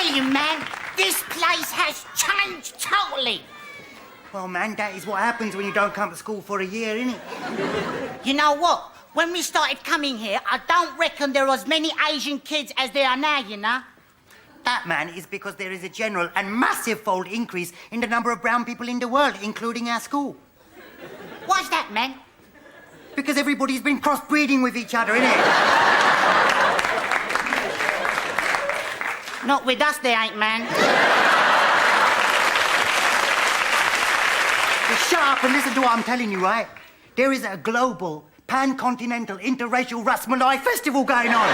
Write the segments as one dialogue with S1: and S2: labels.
S1: tell you, man, this place has changed totally.
S2: Well, man, that is what happens when you don't come to school for a year, innit?
S1: You know what? When we started coming here, I don't reckon there was many Asian kids as there are now, you know?
S2: That, man, is because there is a general and massive-fold increase in the number of brown people in the world, including our school.
S1: Why's that, man?
S2: Because everybody's been crossbreeding with each other, innit?
S1: Not with us, they ain't, man.
S2: Shut up and listen to what I'm telling you, right? There is a global, pan-continental, interracial Ras Malai festival going on.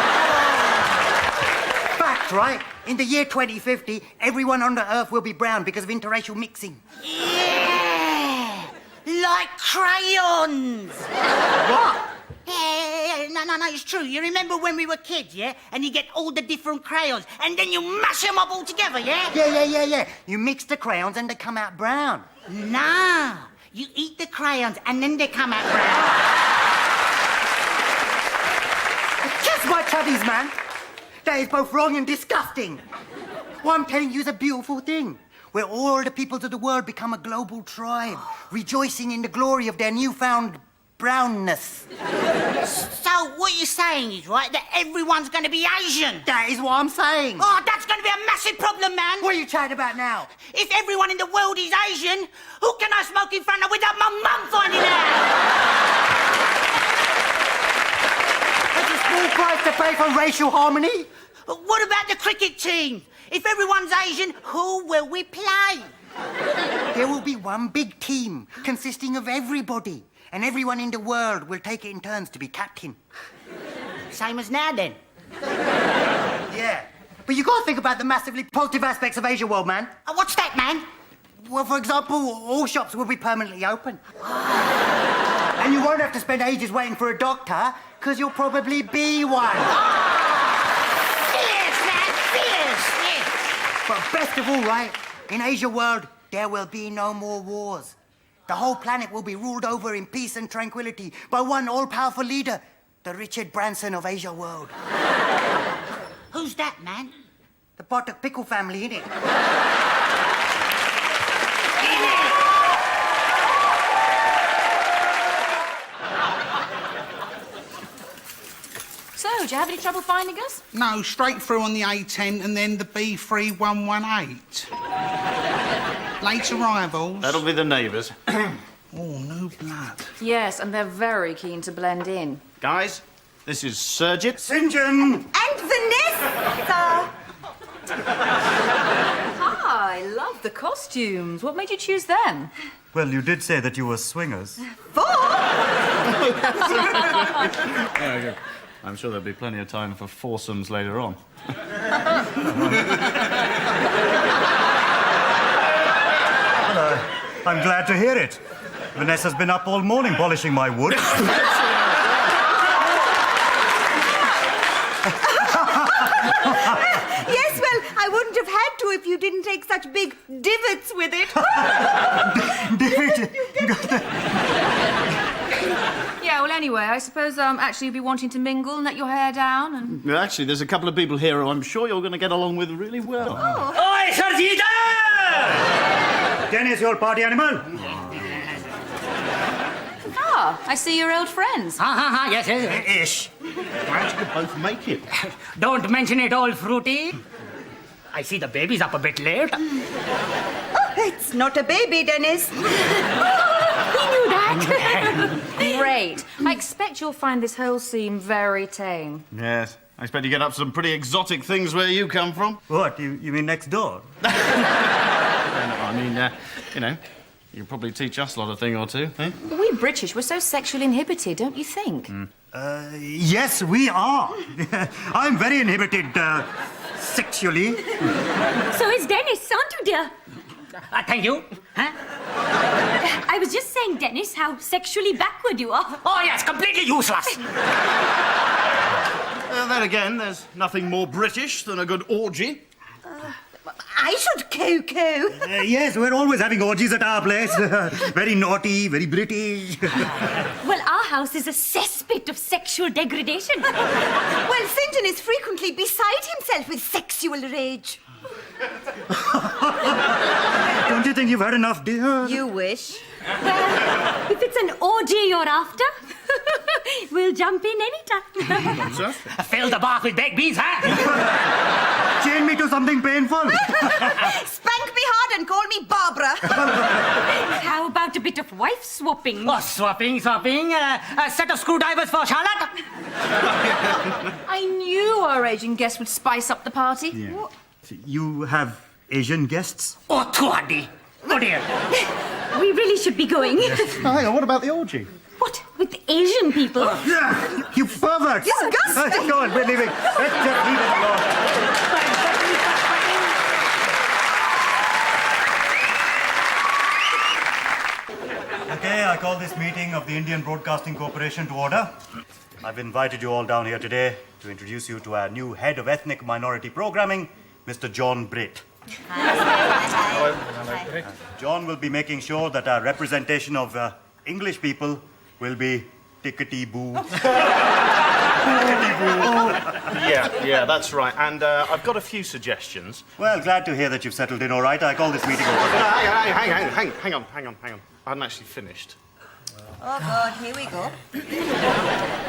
S2: Fact, right? In the year 2050, everyone on the Earth will be brown because of interracial mixing.
S1: Yeah! Like crayons!
S2: What?
S1: Yeah, no, it's true. You remember when we were kids, yeah? And you get all the different crayons, and then you mash them up all together, yeah?
S2: Yeah. You mix the crayons and they come out brown.
S1: No, you eat the crayons, and then they come out brown.
S2: Kiss my chubbies, man. That is both wrong and disgusting. What I'm telling you is a beautiful thing, where all the peoples of the world become a global tribe, rejoicing in the glory of their newfound brownness.
S1: So what you're saying is, right, that everyone's going to be Asian?
S2: That is what I'm saying.
S1: Oh, that's going to be a massive problem, man.
S2: What are you chatting about now?
S1: If everyone in the world is Asian, who can I smoke in front of without my mum finding out?
S2: That's a small price to pay for racial harmony.
S1: What about the cricket team? If everyone's Asian, who will we play?
S2: There will be one big team consisting of everybody, and everyone in the world will take it in turns to be captain.
S1: Same as now, then.
S2: Yeah. But you got to think about the massively positive aspects of Asia World, man.
S1: What's that, man?
S2: Well, for example, all shops will be permanently open. And you won't have to spend ages waiting for a doctor, because you'll probably be one.
S1: Fierce, man, fierce. Yeah.
S2: But best of all, right, in Asia World, there will be no more wars. The whole planet will be ruled over in peace and tranquility by one all-powerful leader, the Richard Branson of Asia World.
S1: Who's that, man?
S2: The Pickle Family, innit?
S3: So, do you have any trouble finding us?
S4: No, straight through on the A10 and then the B3118. Late arrivals.
S5: That'll be the neighbours.
S4: Oh, no blood.
S3: Yes, and they're very keen to blend in.
S5: Guys, this is Sergit.
S2: St. John!
S6: And Vanessa!
S3: I love the costumes. What made you choose them?
S7: Well, you did say that you were swingers.
S5: I'm sure there'll be plenty of time for foursomes later on.
S7: Well, I'm glad to hear it. Vanessa's been up all morning polishing my wood.
S6: Yes, well, I wouldn't have had to if you didn't take such big divots with it.
S3: Yeah, well, anyway, I suppose actually you'll be wanting to mingle and let your hair down and...
S5: Well, actually, there's a couple of people here who I'm sure you're going to get along with really well.
S2: Oi, Sergita! Dennis, your party animal?
S3: Ah, I see you're old friends.
S1: Yes.
S2: Ish.
S5: Glad you could both make it.
S1: Don't mention it all, Fruity. I see the baby's up a bit late.
S6: Oh, it's not a baby, Dennis.
S3: Great. I expect you'll find this whole scene very tame.
S5: Yes. I expect you get up to some pretty exotic things where you come from.
S7: What, you mean next door?
S5: I mean, you know, you'll probably teach us a lot of thing or two, eh?
S3: We British, we're so sexually inhibited, don't you think?
S7: Yes, we are. I'm very inhibited, sexually.
S8: So is Dennis, aren't you, dear?
S1: Thank you. Huh?
S8: I was just saying, Dennis, how sexually backward you are.
S1: Oh, yes, completely useless.
S5: Then again, there's nothing more British than a good orgy.
S6: I should cocoa.
S7: Yes, we're always having orgies at our place. Very naughty, very British.
S8: Well, our house is a cesspit of sexual degradation.
S6: Well, St. John is frequently beside himself with sexual rage.
S7: Don't you think you've had enough, dear?
S6: You wish.
S8: Well, if it's an orgy you're after, we'll jump in anytime.
S1: Fill the bath with baked beans, huh?
S7: Chain me to something painful.
S6: Spank me hard and call me Barbara.
S8: How about a bit of wife swapping?
S1: Oh, swapping. A set of screwdrivers for Charlotte.
S3: I knew our Asian guest would spice up the party.
S7: Yeah. You have Asian guests?
S1: Oh, Tuadi. Oh, dear.
S8: We really should be going.
S7: Hang on, what about the orgy?
S8: What? With Asian people?
S7: Yeah, you perverts!
S6: Disgusting.
S7: Go on, we're leaving. Let's just leave it alone. Okay, I call this meeting of the Indian Broadcasting Corporation to order. I've invited you all down here today to introduce you to our new head of ethnic minority programming, Mr. John Britt. John will be making sure that our representation of English people will be tickety-boo.
S5: Yeah, that's right. And I've got a few suggestions.
S7: Well, glad to hear that you've settled in all right. I call this meeting over.
S5: Hang on. I hadn't actually finished.
S6: Oh, God, here we go.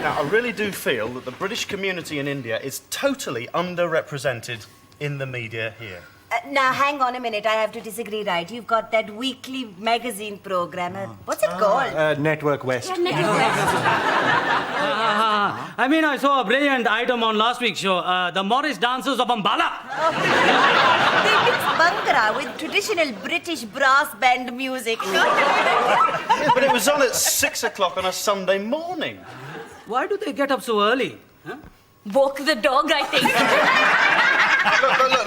S5: Now, I really do feel that the British community in India is totally underrepresented in the media here.
S6: Now, hang on a minute. I have to disagree, right? You've got that weekly magazine program. What's it called?
S9: Network West.
S8: Yeah, Network.
S10: I mean, I saw a brilliant item on last week's show, the Morris dancers of Ambala.
S6: They mix Bhangra with traditional British brass band music.
S5: Yeah, but it was on at 6 o'clock on a Sunday morning.
S10: Why do they get up so early? Huh?
S8: Walk the dog, I think.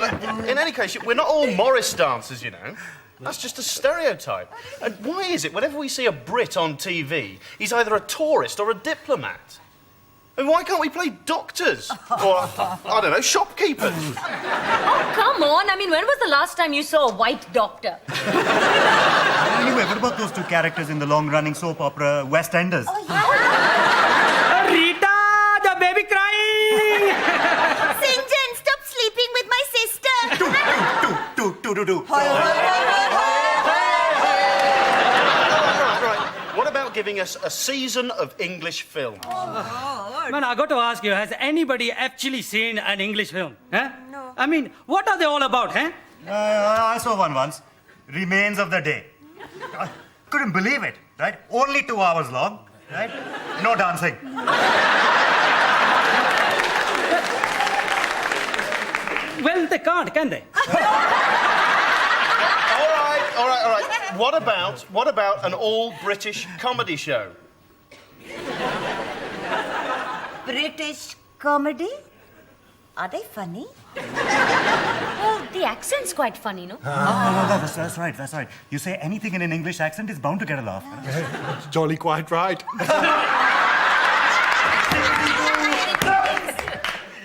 S5: Look. In any case, we're not all Morris dancers, you know. That's just a stereotype. And why is it whenever we see a Brit on TV, he's either a tourist or a diplomat? And why can't we play doctors? Or, I don't know, shopkeepers?
S8: Oh, come on. I mean, when was the last time you saw a white doctor?
S7: Anyway, what about those two characters in the long-running soap opera West Enders?
S10: Rita, the baby crying!
S6: St. John, stop sleeping with my sister.
S7: Do.
S5: Right. What about giving us a season of English films?
S10: Man, I got to ask you, has anybody actually seen an English film? Huh? No. I mean, what are they all about, huh?
S7: I saw one once. Remains of the Day. I couldn't believe it, right? Only 2 hours long, right? No dancing.
S10: Well, they can't, can they?
S5: All right. What about an all-British comedy show?
S6: British comedy? Are they funny?
S8: Well, the accent's quite funny, no?
S7: That's right. You say anything in an English accent is bound to get a laugh.
S9: Jolly quite right.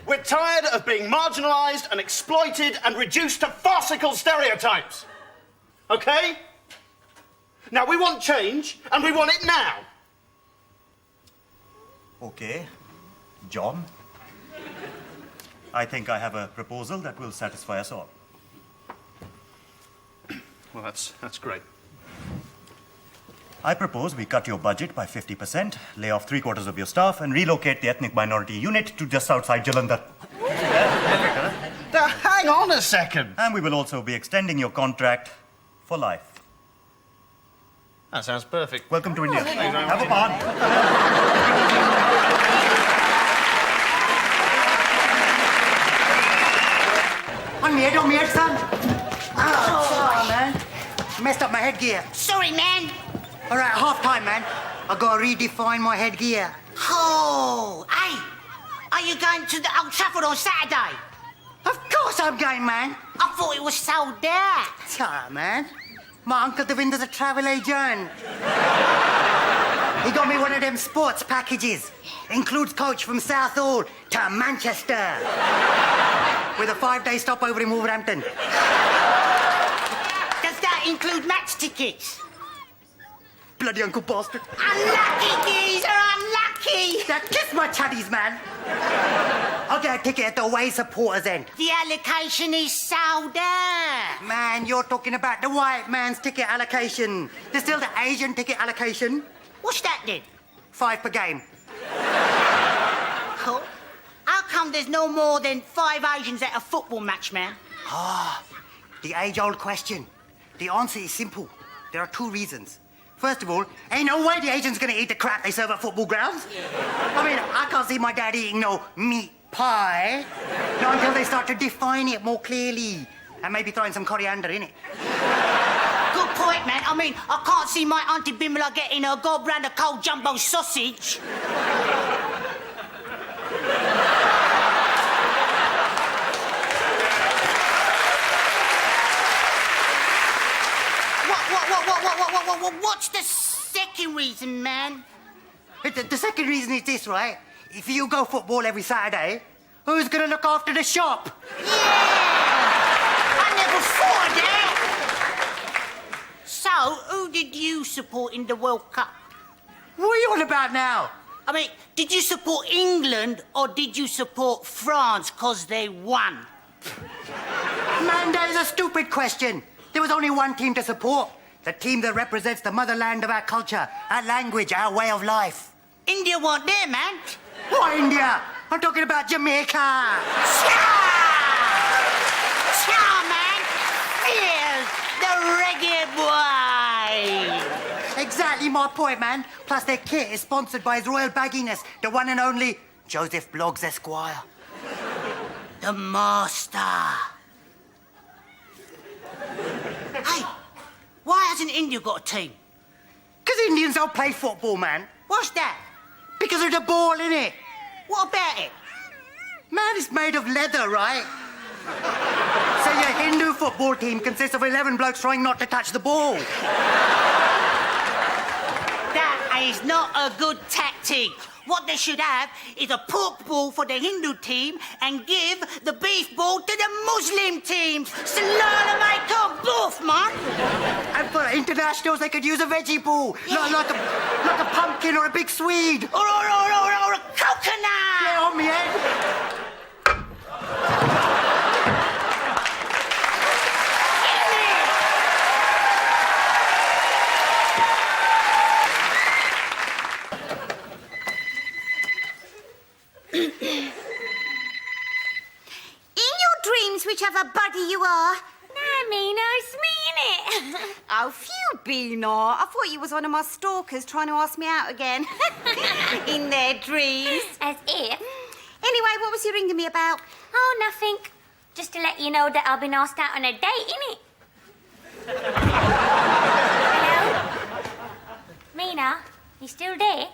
S5: We're tired of being marginalised and exploited and reduced to farcical stereotypes. Okay? Now, we want change, and we want it now.
S7: Okay, John. I think I have a proposal that will satisfy us all.
S5: Well, that's great.
S7: I propose we cut your budget by 50%, lay off 3/4 of your staff, and relocate the ethnic minority unit to just outside Jalandhar.
S5: Now, hang on a second.
S7: And we will also be extending your contract for life.
S5: That sounds perfect.
S7: Welcome to India.
S5: Thank you very
S7: Have a
S5: much.
S7: pan.
S2: On me, son. Oh, man. Messed up my headgear.
S1: Sorry, man.
S2: All right, half time, man. I gotta redefine my headgear.
S1: Oh, hey. Are you going to the Old Trafford on Saturday?
S2: Of course I'm going, man.
S1: I thought it was sold out.
S2: It's all right, man. My Uncle Devinder's a travel agent. He got me one of them sports packages. Includes coach from Southall to Manchester. With a 5-day stopover in Wolverhampton.
S1: Does that include match tickets?
S2: bloody Uncle Bastard.
S1: Unlucky, geezer, unlucky.
S2: Now, kiss my chuddies, man. I'll get a ticket at the away supporters' end.
S1: The allocation is sold out.
S2: Man, you're talking about the white man's ticket allocation. There's still the Asian ticket allocation.
S1: What's that then?
S2: 5 per game.
S1: Cool. How come there's no more than 5 Asians at a football match, man?
S2: The age-old question. The answer is simple. There are 2 reasons. First of all, ain't no way the Asians gonna eat the crap they serve at football grounds. I mean, I can't see my dad eating no meat pie. Not until they start to define it more clearly. And maybe throwing some coriander in it.
S1: Good point, man. I mean, I can't see my Auntie Bimala getting a gob round a cold jumbo sausage. What's the second reason, man?
S2: The second reason is this, right? If you go football every Saturday, who's gonna look after the shop?
S1: Yeah! I never thought of that. So, who did you support in the World Cup?
S2: What are you on about now?
S1: I mean, did you support England or did you support France because they won?
S2: Man, that is a stupid question. There was only one team to support. The team that represents the motherland of our culture, our language, our way of life.
S1: India weren't there, man.
S2: What India? I'm talking about Jamaica.
S1: Cha, man. Here's the reggae boy.
S2: Exactly my point, man. Plus their kit is sponsored by His Royal Bagginess, the one and only Joseph Bloggs Esquire.
S1: The master. Hey, why hasn't India got a team?
S2: Because Indians don't play football, man.
S1: What's that?
S2: Because of the ball, innit?
S1: What about it?
S2: Man, it's made of leather, right? So your Hindu football team consists of 11 blokes trying not to touch the ball.
S1: That is not a good tactic. What they should have is a pork ball for the Hindu team and give the beef ball to the Muslim team. Salala make a boof, man.
S2: And for internationals, they could use a veggie ball.
S1: Yeah.
S2: Like a pumpkin or a big Swede.
S1: Or a coconut.
S2: Get on me, head.
S6: Whichever buddy you are.
S8: No, Mina, it's me, innit?
S6: Oh, phew, Beano. I thought you was one of my stalkers trying to ask me out again. In their dreams.
S8: As if.
S6: Anyway, what was you ringing me about?
S8: Oh, nothing. Just to let you know that I've been asked out on a date, innit? Hello? Mina, you still there?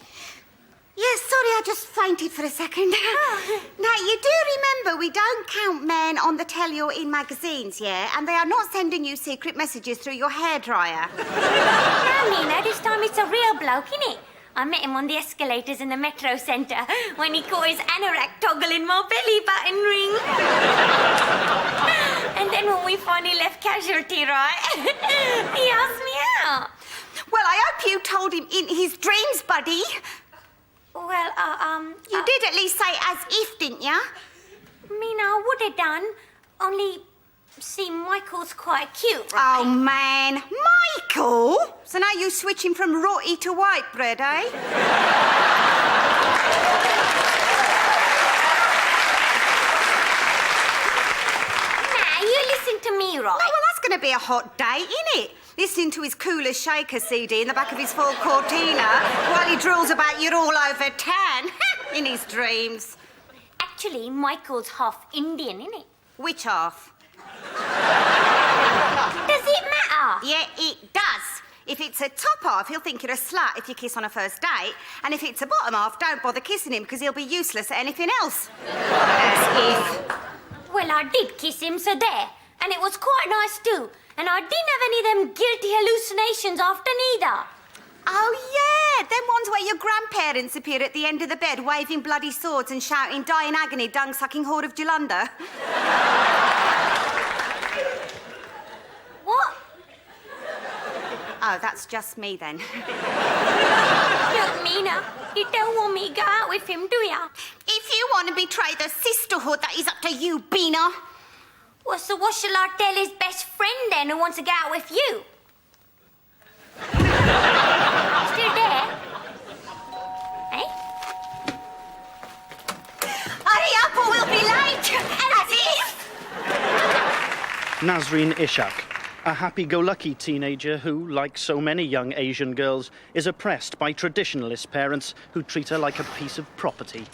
S6: Yes, sorry, I just fainted for a second. Now, you do remember we don't count men on the telly or in magazines, yeah? And they are not sending you secret messages through your hairdryer.
S8: No, Mina, this time it's a real bloke, innit? I met him on the escalators in the metro centre when he caught his anorak toggle in my belly button ring. And then when we finally left Casualty, right, he asked me out.
S6: Well, I hope you told him in his dreams, buddy.
S8: Well,
S6: You did at least say as if, didn't ya?
S8: Mina, I would have done. Only, see, Michael's quite cute, right?
S6: Oh, man. Michael? So now you switching from rotty to white bread, eh?
S8: Nah, you listen to me, right?
S6: No, well, that's going to be a hot date, innit? Listening to his Cooler Shaker CD in the back of his Ford Cortina while he drools about you're all over tan in his dreams.
S8: Actually, Michael's half Indian, innit?
S6: Which half?
S8: Does it matter?
S6: Yeah, it does. If it's a top half, he'll think you're a slut if you kiss on a first date. And if it's a bottom half, don't bother kissing him because he'll be useless at anything else. As if.
S8: Well, I did kiss him, so there. And it was quite nice too. And I didn't have any of them guilty hallucinations after neither.
S6: Oh, yeah, them ones where your grandparents appear at the end of the bed waving bloody swords and shouting, die in agony, dung-sucking horde of Jolanda.
S8: What?
S6: Oh, that's just me then.
S8: Look, Mina, you don't want me to go out with him, do ya?
S6: If you want to betray the sisterhood, that is up to you, Bina.
S8: Well, so what shall I tell his best friend then who wants to go out with you? Still there? Eh?
S6: Hurry up or we'll be late. As if.
S5: Nazreen Ishak, a happy-go-lucky teenager who, like so many young Asian girls, is oppressed by traditionalist parents who treat her like a piece of property.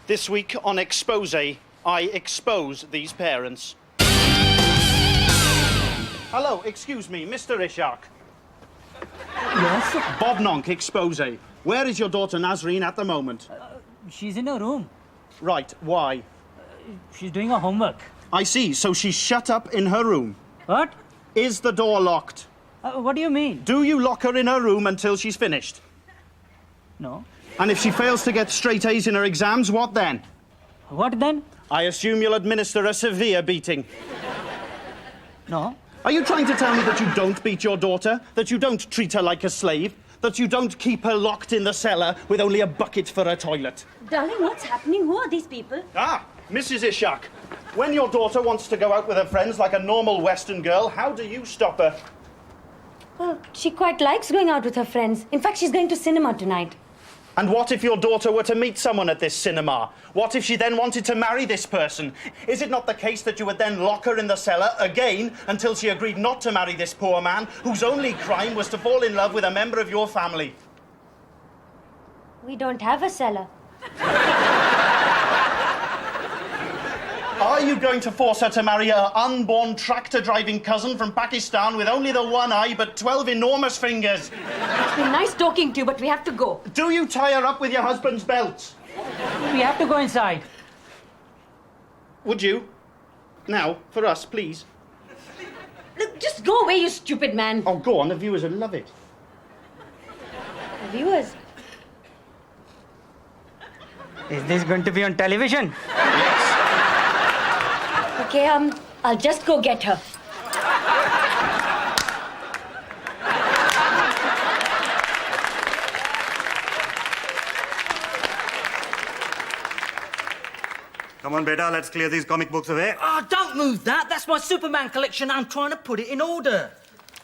S5: This week on Expose, I expose these parents. Hello, excuse me, Mr. Ishak.
S10: Yes?
S5: Bob Nonk, Expose. Where is your daughter Nazreen at the moment?
S10: She's in her room.
S5: Right, why?
S10: She's doing her homework.
S5: I see, so she's shut up in her room.
S10: What?
S5: Is the door locked?
S10: What do you mean?
S5: Do you lock her in her room until she's finished?
S10: No.
S5: And if she fails to get straight A's in her exams, what then?
S10: What then?
S5: I assume you'll administer a severe beating.
S10: No.
S5: Are you trying to tell me that you don't beat your daughter? That you don't treat her like a slave? That you don't keep her locked in the cellar with only a bucket for her toilet?
S8: Darling, what's happening? Who are these people?
S5: Ah, Mrs. Ishak. When your daughter wants to go out with her friends like a normal Western girl, how do you stop her?
S8: Well, she quite likes going out with her friends. In fact, she's going to cinema tonight.
S5: And what if your daughter were to meet someone at this cinema? What if she then wanted to marry this person? Is it not the case that you would then lock her in the cellar again until she agreed not to marry this poor man whose only crime was to fall in love with a member of your family?
S8: We don't have a cellar.
S5: Are you going to force her to marry her unborn tractor-driving cousin from Pakistan with only the one eye but 12 enormous fingers?
S8: It's been nice talking to you, but we have to go.
S5: Do you tie her up with your husband's belt?
S10: We have to go inside.
S5: Would you? Now, for us, please.
S8: Look, just go away, you stupid man.
S5: Oh, go on, the viewers will love it.
S8: Viewers.
S10: Is this going to be on television?
S5: Yes.
S8: Okay, I'll just go get her.
S7: Come on, beta, let's clear these comic books away.
S10: Oh, don't move that. That's my Superman collection. I'm trying to put it in order.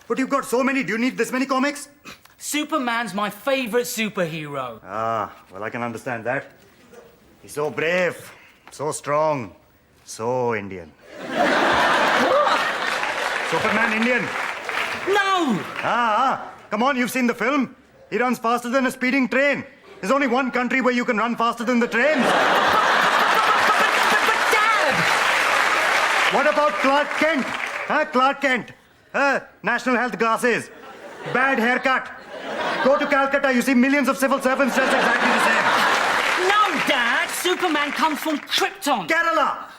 S7: But you've got so many. Do you need this many comics?
S10: Superman's my favorite superhero.
S7: Ah, well, I can understand that. He's so brave, so strong, so Indian. Superman Indian.
S10: No!
S7: Come on, you've seen the film. He runs faster than a speeding train. There's only one country where you can run faster than the trains.
S10: But Dad!
S7: What about Clark Kent? Clark Kent. National health glasses. Bad haircut. Go to Calcutta, you see millions of civil servants dressed exactly the same.
S10: No, Dad! Superman comes from Krypton.
S7: Kerala!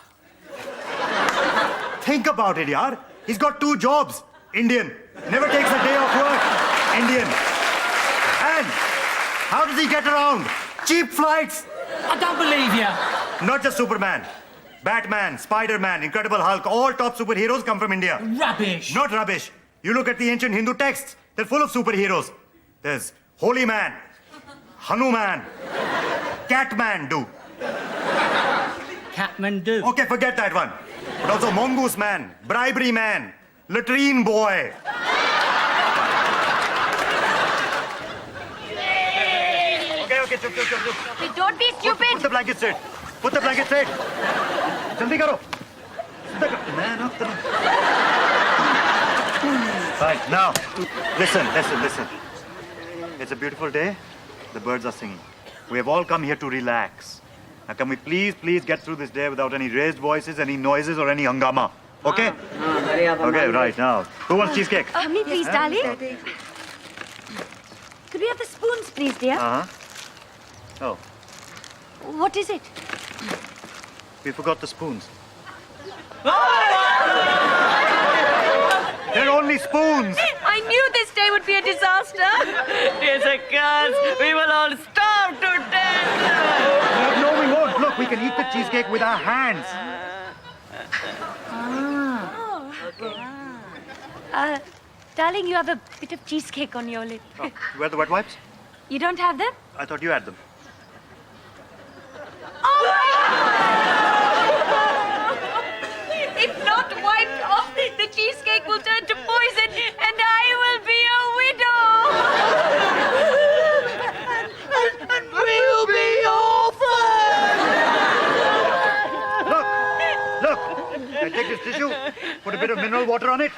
S7: Think about it, yaar. He's got 2 jobs. Indian. Never takes a day off work. Indian. And how does he get around? Cheap flights.
S10: I don't believe you.
S7: Not just Superman. Batman, Spider-Man, Incredible Hulk, all top superheroes come from India.
S10: Rubbish.
S7: Not rubbish. You look at the ancient Hindu texts, they're full of superheroes. There's Holy Man, Hanuman, Catman,
S10: Kathmandu.
S7: Okay, forget that one. But also Mongoose Man, Bribery Man, Latrine Boy. Okay, chup.
S8: Hey, don't be stupid.
S7: Put the blanket straight. Put the blanket straight. Jaldi karo. Man up the... Right, now, listen. It's a beautiful day. The birds are singing. We have all come here to relax. Now, can we please get through this day without any raised voices, any noises, or any hangama? Okay? Okay, right, now. Who wants cheesecake?
S8: Me, please, darling. Could we have the spoons, please, dear?
S7: Oh,
S8: What is it?
S7: we forgot the spoons. They're only spoons.
S8: I knew this day would be a disaster.
S10: It's a curse. We will all starve to death.
S7: No, we won't. Look, we can eat the cheesecake with our hands.
S8: Darling, you have a bit of cheesecake on your lip.
S7: Oh, where are the wet wipes?
S8: You don't have them?
S7: I thought you had them.
S8: If not wiped off, the cheesecake will turn to poison and I will be a widow.
S1: And we'll be orphans!
S7: Look! I take this tissue, put a bit of mineral water on it.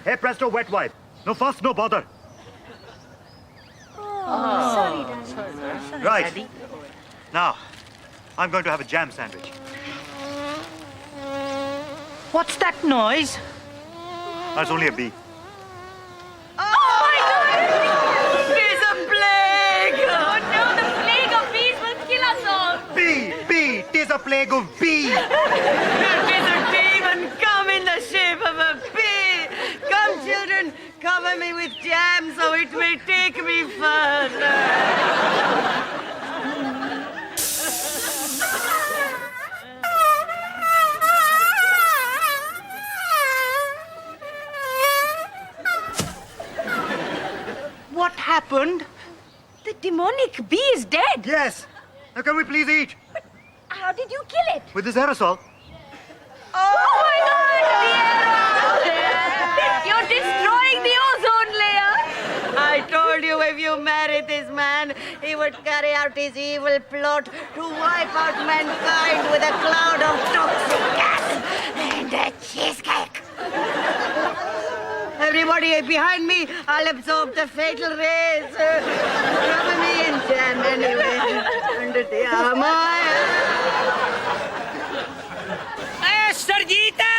S7: Hey, presto, wet wipe. No fuss, no bother.
S8: Sorry, darling.
S7: Right.
S1: Daddy.
S7: Now, I'm going to have a jam sandwich.
S1: What's that noise?
S7: That's only a bee.
S8: Oh my God! There's a plague! Oh no, the plague of bees will kill us all!
S7: Bee! 'Tis a plague of bee!
S11: It is a demon come in the shape of a bee. Come, children, cover me with jam so it may take me further.
S1: What happened?
S8: The demonic bee is dead!
S7: Yes! Now can we please eat?
S8: How did you kill it?
S7: With this aerosol?
S8: Oh my God! You're destroying the ozone layer!
S11: I told you if you married this man, he would carry out his evil plot to wipe out mankind with a cloud of toxic gas and a cheesecake. Everybody behind me, I'll absorb the fatal rays. Cover me in jam anyway. Under the armor.
S1: Sarjita!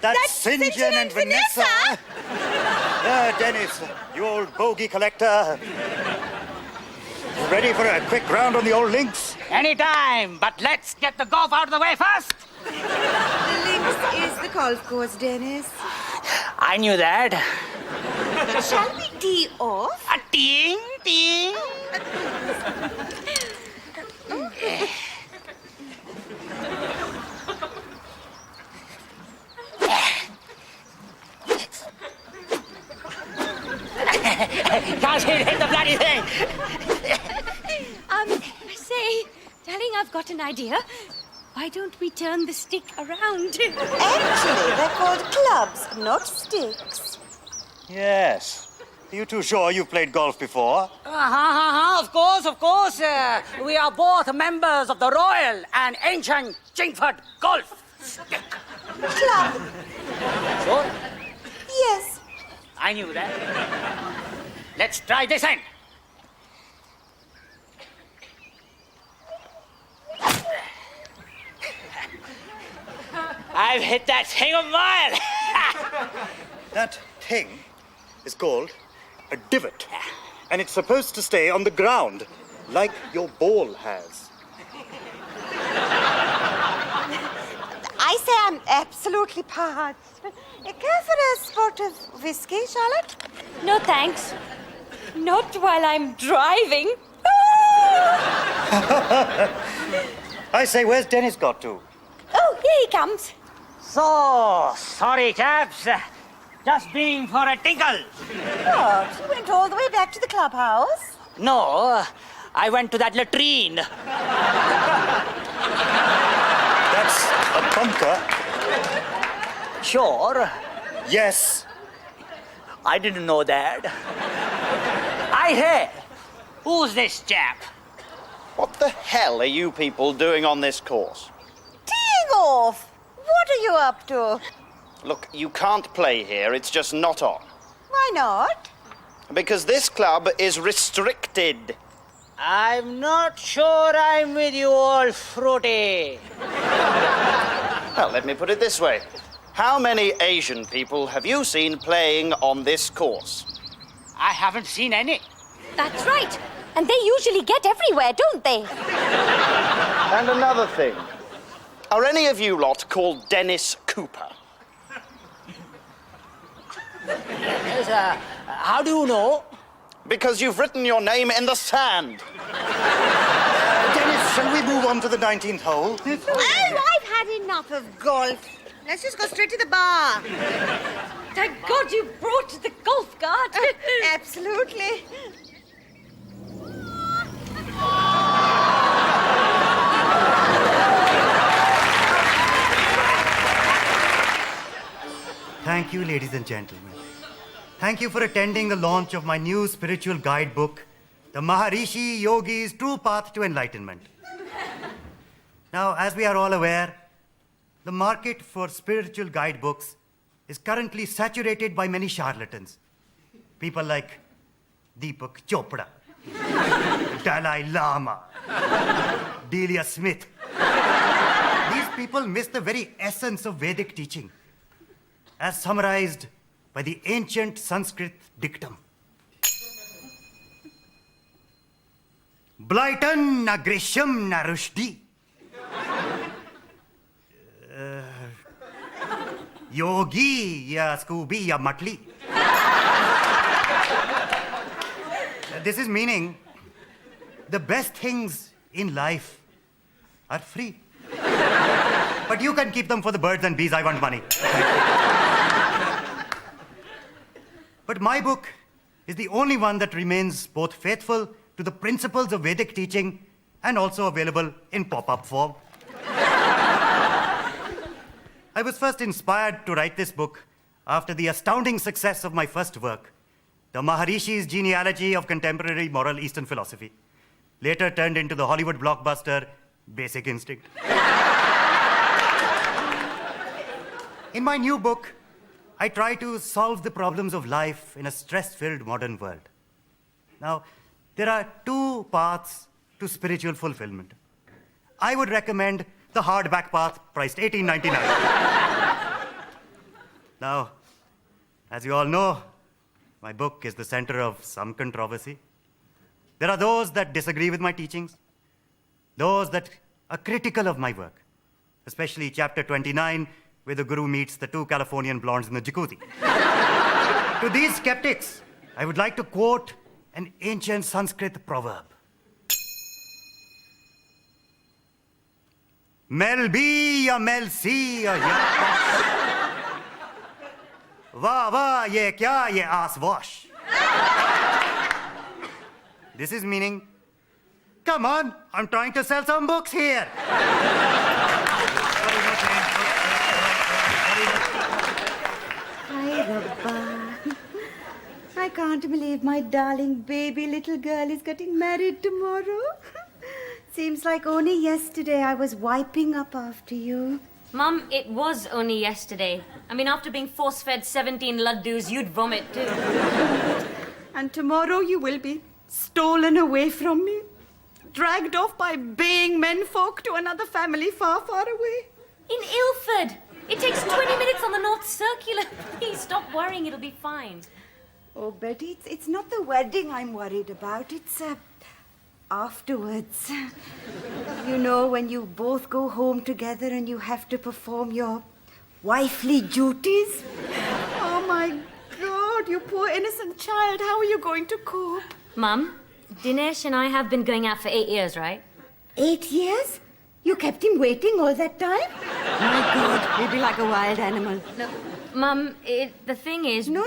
S7: That's St. John and Vanessa. Dennis, you old bogey collector. Ready for a quick round on the old links?
S1: Anytime, but let's get the golf out of the way first.
S11: The links is the golf course, Dennis.
S1: I knew that.
S11: Shall we tee off?
S1: A ting, ting. Can't hit the bloody thing.
S8: Say, darling, I've got an idea. Why don't we turn the stick around?
S11: Actually, they're called clubs, not sticks.
S7: Yes. Are you too sure you've played golf before?
S1: Of course. We are both members of the Royal and Ancient Chingford Golf Stick.
S11: Club.
S1: Sure?
S11: Yes.
S1: I knew that. Let's try this end. I've hit that thing a mile.
S7: That thing is called a divot. And it's supposed to stay on the ground, like your ball has.
S11: I say I'm absolutely parched. You care for a spot of whiskey, Charlotte?
S8: No, thanks. Not while I'm driving.
S7: I say, where's Dennis got to?
S8: Oh, here he comes.
S1: So, sorry, chaps. Just being for a tinkle.
S11: What? You went all the way back to the clubhouse?
S1: No, I went to that latrine.
S7: That's a bunker.
S1: Sure.
S7: Yes.
S1: I didn't know that. I hear. Who's this chap?
S5: What the hell are you people doing on this course?
S11: Teeing off. What are you up to?
S5: Look, you can't play here. It's just not on.
S11: Why not?
S5: Because this club is restricted.
S1: I'm not sure I'm with you all, Fruity.
S5: Well, let me put it this way. How many Asian people have you seen playing on this course?
S1: I haven't seen any.
S8: That's right. And they usually get everywhere, don't they?
S5: And another thing. Are any of you lot called Dennis Cooper?
S1: Yes, how do you know?
S5: Because you've written your name in the sand.
S7: Dennis, shall we move on to the 19th hole?
S6: Oh, I've
S11: had enough of golf. Let's just go straight to the bar.
S8: Thank God you brought the golf cart.
S11: Absolutely.
S7: Thank you, ladies and gentlemen. Thank you for attending the launch of my new spiritual guidebook, The Maharishi Yogi's True Path to Enlightenment. Now, as we are all aware, the market for spiritual guidebooks is currently saturated by many charlatans. People like Deepak Chopra, Dalai Lama, Delia Smith. These people miss the very essence of Vedic teaching, as summarized by the ancient Sanskrit dictum. Blighton na Grisham na Rushdi. Yogi ya Scooby ya Matli. This is meaning the best things in life are free. But you can keep them for the birds and bees. I want money. But my book is the only one that remains both faithful to the principles of Vedic teaching and also available in pop-up form. I was first inspired to write this book after the astounding success of my first work, The Maharishi's Genealogy of Contemporary Moral Eastern Philosophy, later turned into the Hollywood blockbuster Basic Instinct. In my new book, I try to solve the problems of life in a stress-filled modern world. Now, there are two paths to spiritual fulfillment. I would recommend the hardback path, priced $18.99. Now, as you all know, my book is the center of some controversy. There are those that disagree with my teachings, those that are critical of my work, especially chapter 29, where the guru meets the two Californian blondes in the jacuzzi. To these skeptics, I would like to quote an ancient Sanskrit proverb. Mel B ya mel C ya Wah wah ye kya ye ass wash. This is meaning, come on, I'm trying to sell some books here.
S6: Hi, Rabba. I can't believe my darling baby little girl is getting married tomorrow. Seems like only yesterday I was wiping up after you.
S8: Mum, it was only yesterday. I mean, after being force-fed 17 laddus, you'd vomit too.
S6: And tomorrow you will be stolen away from me, dragged off by baying menfolk to another family far, far away.
S8: In Ilford. It takes 20 minutes on the North Circular. Please stop worrying, it'll be fine.
S6: Oh, Betty, it's not the wedding I'm worried about. It's afterwards. You know, when you both go home together and you have to perform your wifely duties. Oh, my God, you poor innocent child. How are you going to cope?
S8: Mum, Dinesh and I have been going out for 8 years, right?
S6: 8 years? You kept him waiting all that time? My God, he'll be like a wild animal.
S8: No, Mum, the thing is...
S6: No.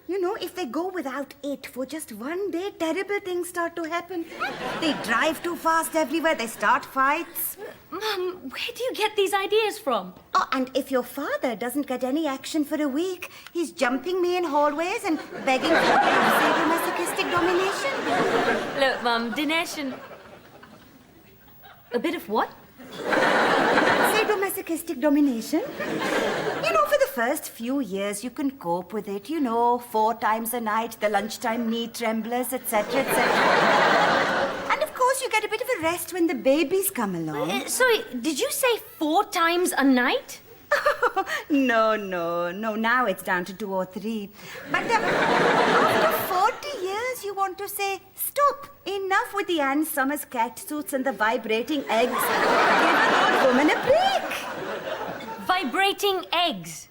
S6: You know, if they go without it for just one day, terrible things start to happen. They drive too fast everywhere. They start fights.
S8: Mum, where do you get these ideas from?
S6: Oh, and if your father doesn't get any action for a week, he's jumping me in hallways and begging for a bit of sadomasochistic domination.
S8: Look, Mum, Dinesh and... A bit of what?
S6: Sadomasochistic domination. You know, for the first few years, you can cope with it. You know, 4 times a night, the lunchtime knee tremblers, etc., etc. And of course, you get a bit of a rest when the babies come along.
S8: Sorry, did you say 4 times a night?
S6: No. Now it's down to 2 or 3. But after 40 years, you want to say, stop. Enough with the Ann Summers catsuits and the vibrating eggs. Give an old woman a break.
S8: Vibrating eggs?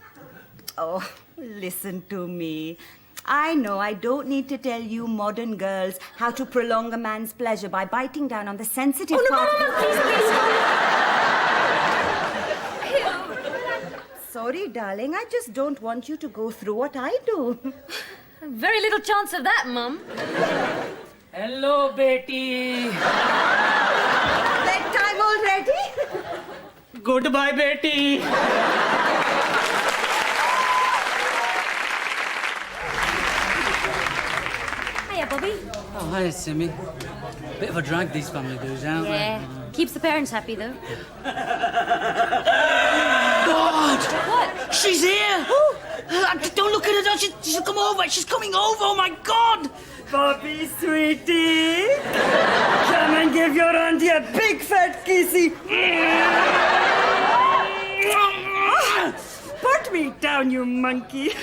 S6: Oh, listen to me. I know I don't need to tell you modern girls how to prolong a man's pleasure by biting down on the sensitive part of
S8: please,
S11: Sorry, darling. I just don't want you to go through what I do.
S3: Very little chance of that, Mum.
S10: Hello, Betty.
S11: Bedtime already?
S10: Goodbye, Betty.
S3: Hiya, Bobby.
S10: Oh, hi, Simmy. Bit of a drag, these family dudes, aren't
S3: Yeah. Keeps the parents happy, though.
S1: God!
S3: What?
S1: She's here! Don't look at her, she'll come over. She's coming over, oh my God!
S11: Bobby, sweetie. Come and give your auntie a big fat kissy. Put me down, you monkey.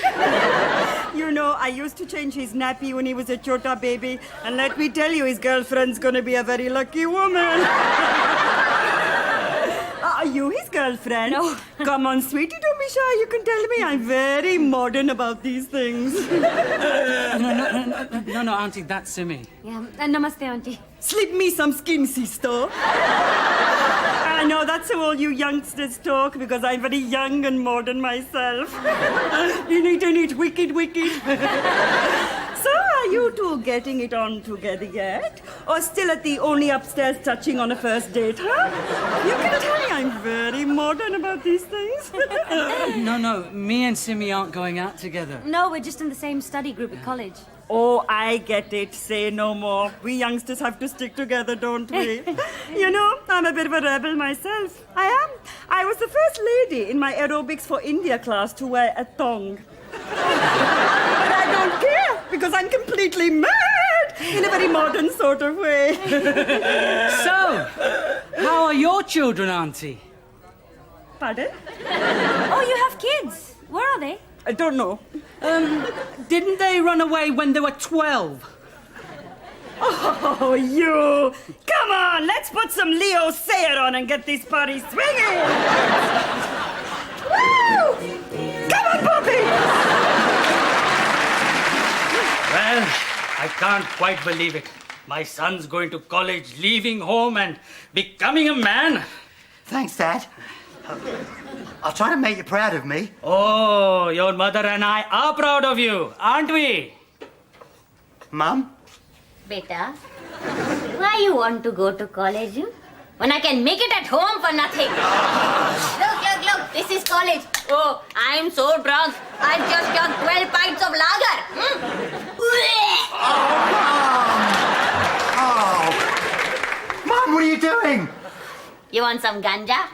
S11: You know, I used to change his nappy when he was a chota baby, and let me tell you, his girlfriend's gonna be a very lucky woman. Are you his girlfriend?
S3: No.
S11: Come on, sweetie, don't be shy. You can tell me I'm very modern about these things.
S10: No, Auntie, that's Simmy.
S3: Yeah, and namaste, Auntie.
S11: Slip me some skin, sister. I know that's how all you youngsters talk because I'm very young and modern myself. Neat, wicked. So, are you two getting it on together yet? Or still at the only upstairs touching on a first date, huh? You can tell me I'm very modern about these things.
S10: No, me and Simmy aren't going out together.
S3: No, we're just in the same study group at college.
S11: Oh, I get it. Say no more. We youngsters have to stick together, don't we? You know, I'm a bit of a rebel myself. I am. I was the first lady in my aerobics for India class to wear a thong. But I don't care, because I'm completely mad in a very modern sort of way.
S10: So, how are your children, Auntie?
S11: Pardon?
S3: Oh, you have kids. Where are they?
S11: I don't know.
S10: Didn't they run away when they were 12?
S11: Oh, you! Come on, let's put some Leo Sayer on and get this party swinging! Woo! Come on, Bobby!
S10: Well, I can't quite believe it. My son's going to college, leaving home and becoming a man.
S2: Thanks, Dad. I'll try to make you proud of me.
S10: Oh, your mother and I are proud of you, aren't we?
S2: Mum?
S8: Beta, why you want to go to college? When I can make it at home for nothing. Look, this is college. Oh, I'm so drunk. I've just drunk 12 pints of lager.
S2: Oh, Mum, what are you doing?
S8: You want some ganja?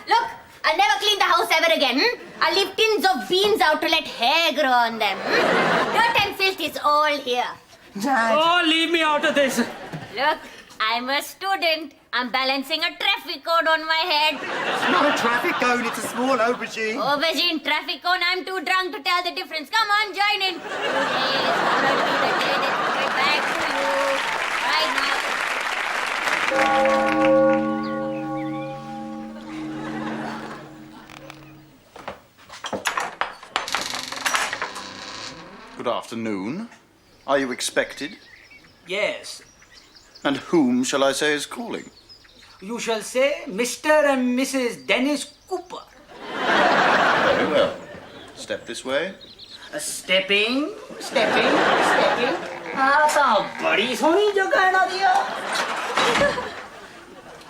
S8: Look, I'll never clean the house ever again. I'll leave tins of beans out to let hair grow on them. Dirt and filth is all here.
S2: Dad.
S10: Oh, leave me out of this.
S8: Look, I'm a student. I'm balancing a traffic cone on my head.
S2: It's not a traffic cone, it's a small aubergine.
S8: Aubergine, traffic cone, I'm too drunk to tell the difference. Come on, join in. Today is gonna be the day that we get back to you. Right now.
S12: Good afternoon. Are you expected?
S10: Yes.
S12: And whom shall I say is calling?
S10: You shall say Mr. and Mrs. Dennis Cooper.
S12: Very well. Step this way.
S10: Stepping. तो बड़ी सोनी जगह है ना दिया.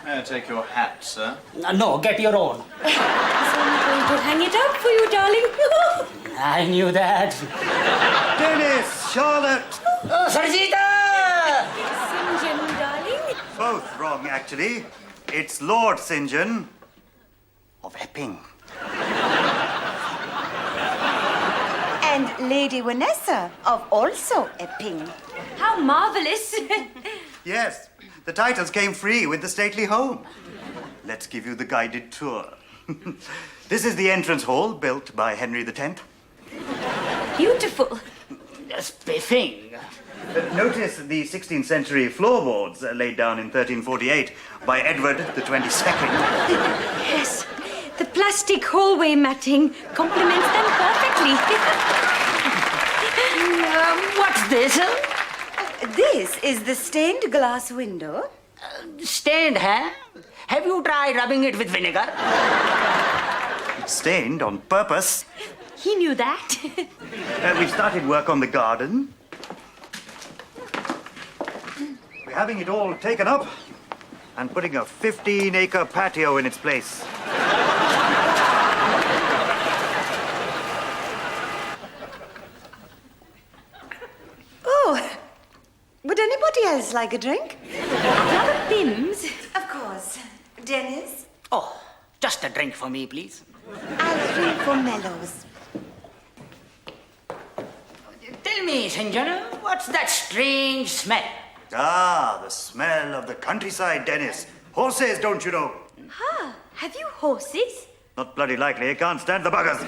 S12: May I take your hat, sir?
S10: No, get your own.
S3: I'm going to hang it up for you, darling.
S10: I knew that.
S7: Dennis, Charlotte.
S10: Oh, Sarjita!
S3: St. John, darling.
S7: Both wrong, actually. It's Lord St. John of Epping.
S6: And Lady Vanessa of also Epping.
S3: How marvelous.
S7: Yes, the titles came free with the stately home. Let's give you the guided tour. This is the entrance hall built by Henry X.
S3: Beautiful.
S10: Spiffing.
S7: Notice the 16th century floorboards laid down in 1348 by Edward the 22nd.
S3: Yes, the plastic hallway matting complements them perfectly.
S1: What's this?
S6: This is the stained glass window
S1: Stained, huh? Have you tried rubbing it with vinegar?
S7: It's stained on purpose.
S3: He knew that.
S7: We've started work on the garden. We're having it all taken up and putting a 15-acre patio in its place.
S11: Oh, would anybody else like a drink?
S3: Another Pims?
S11: Of course. Dennis?
S1: Oh, just a drink for me, please.
S6: I'll drink for Mellows.
S1: Tell me, Senor, what's that strange smell?
S7: Ah, the smell of the countryside, Dennis. Horses, don't you know?
S3: Ah, have you horses?
S7: Not bloody likely. I can't stand the buggers.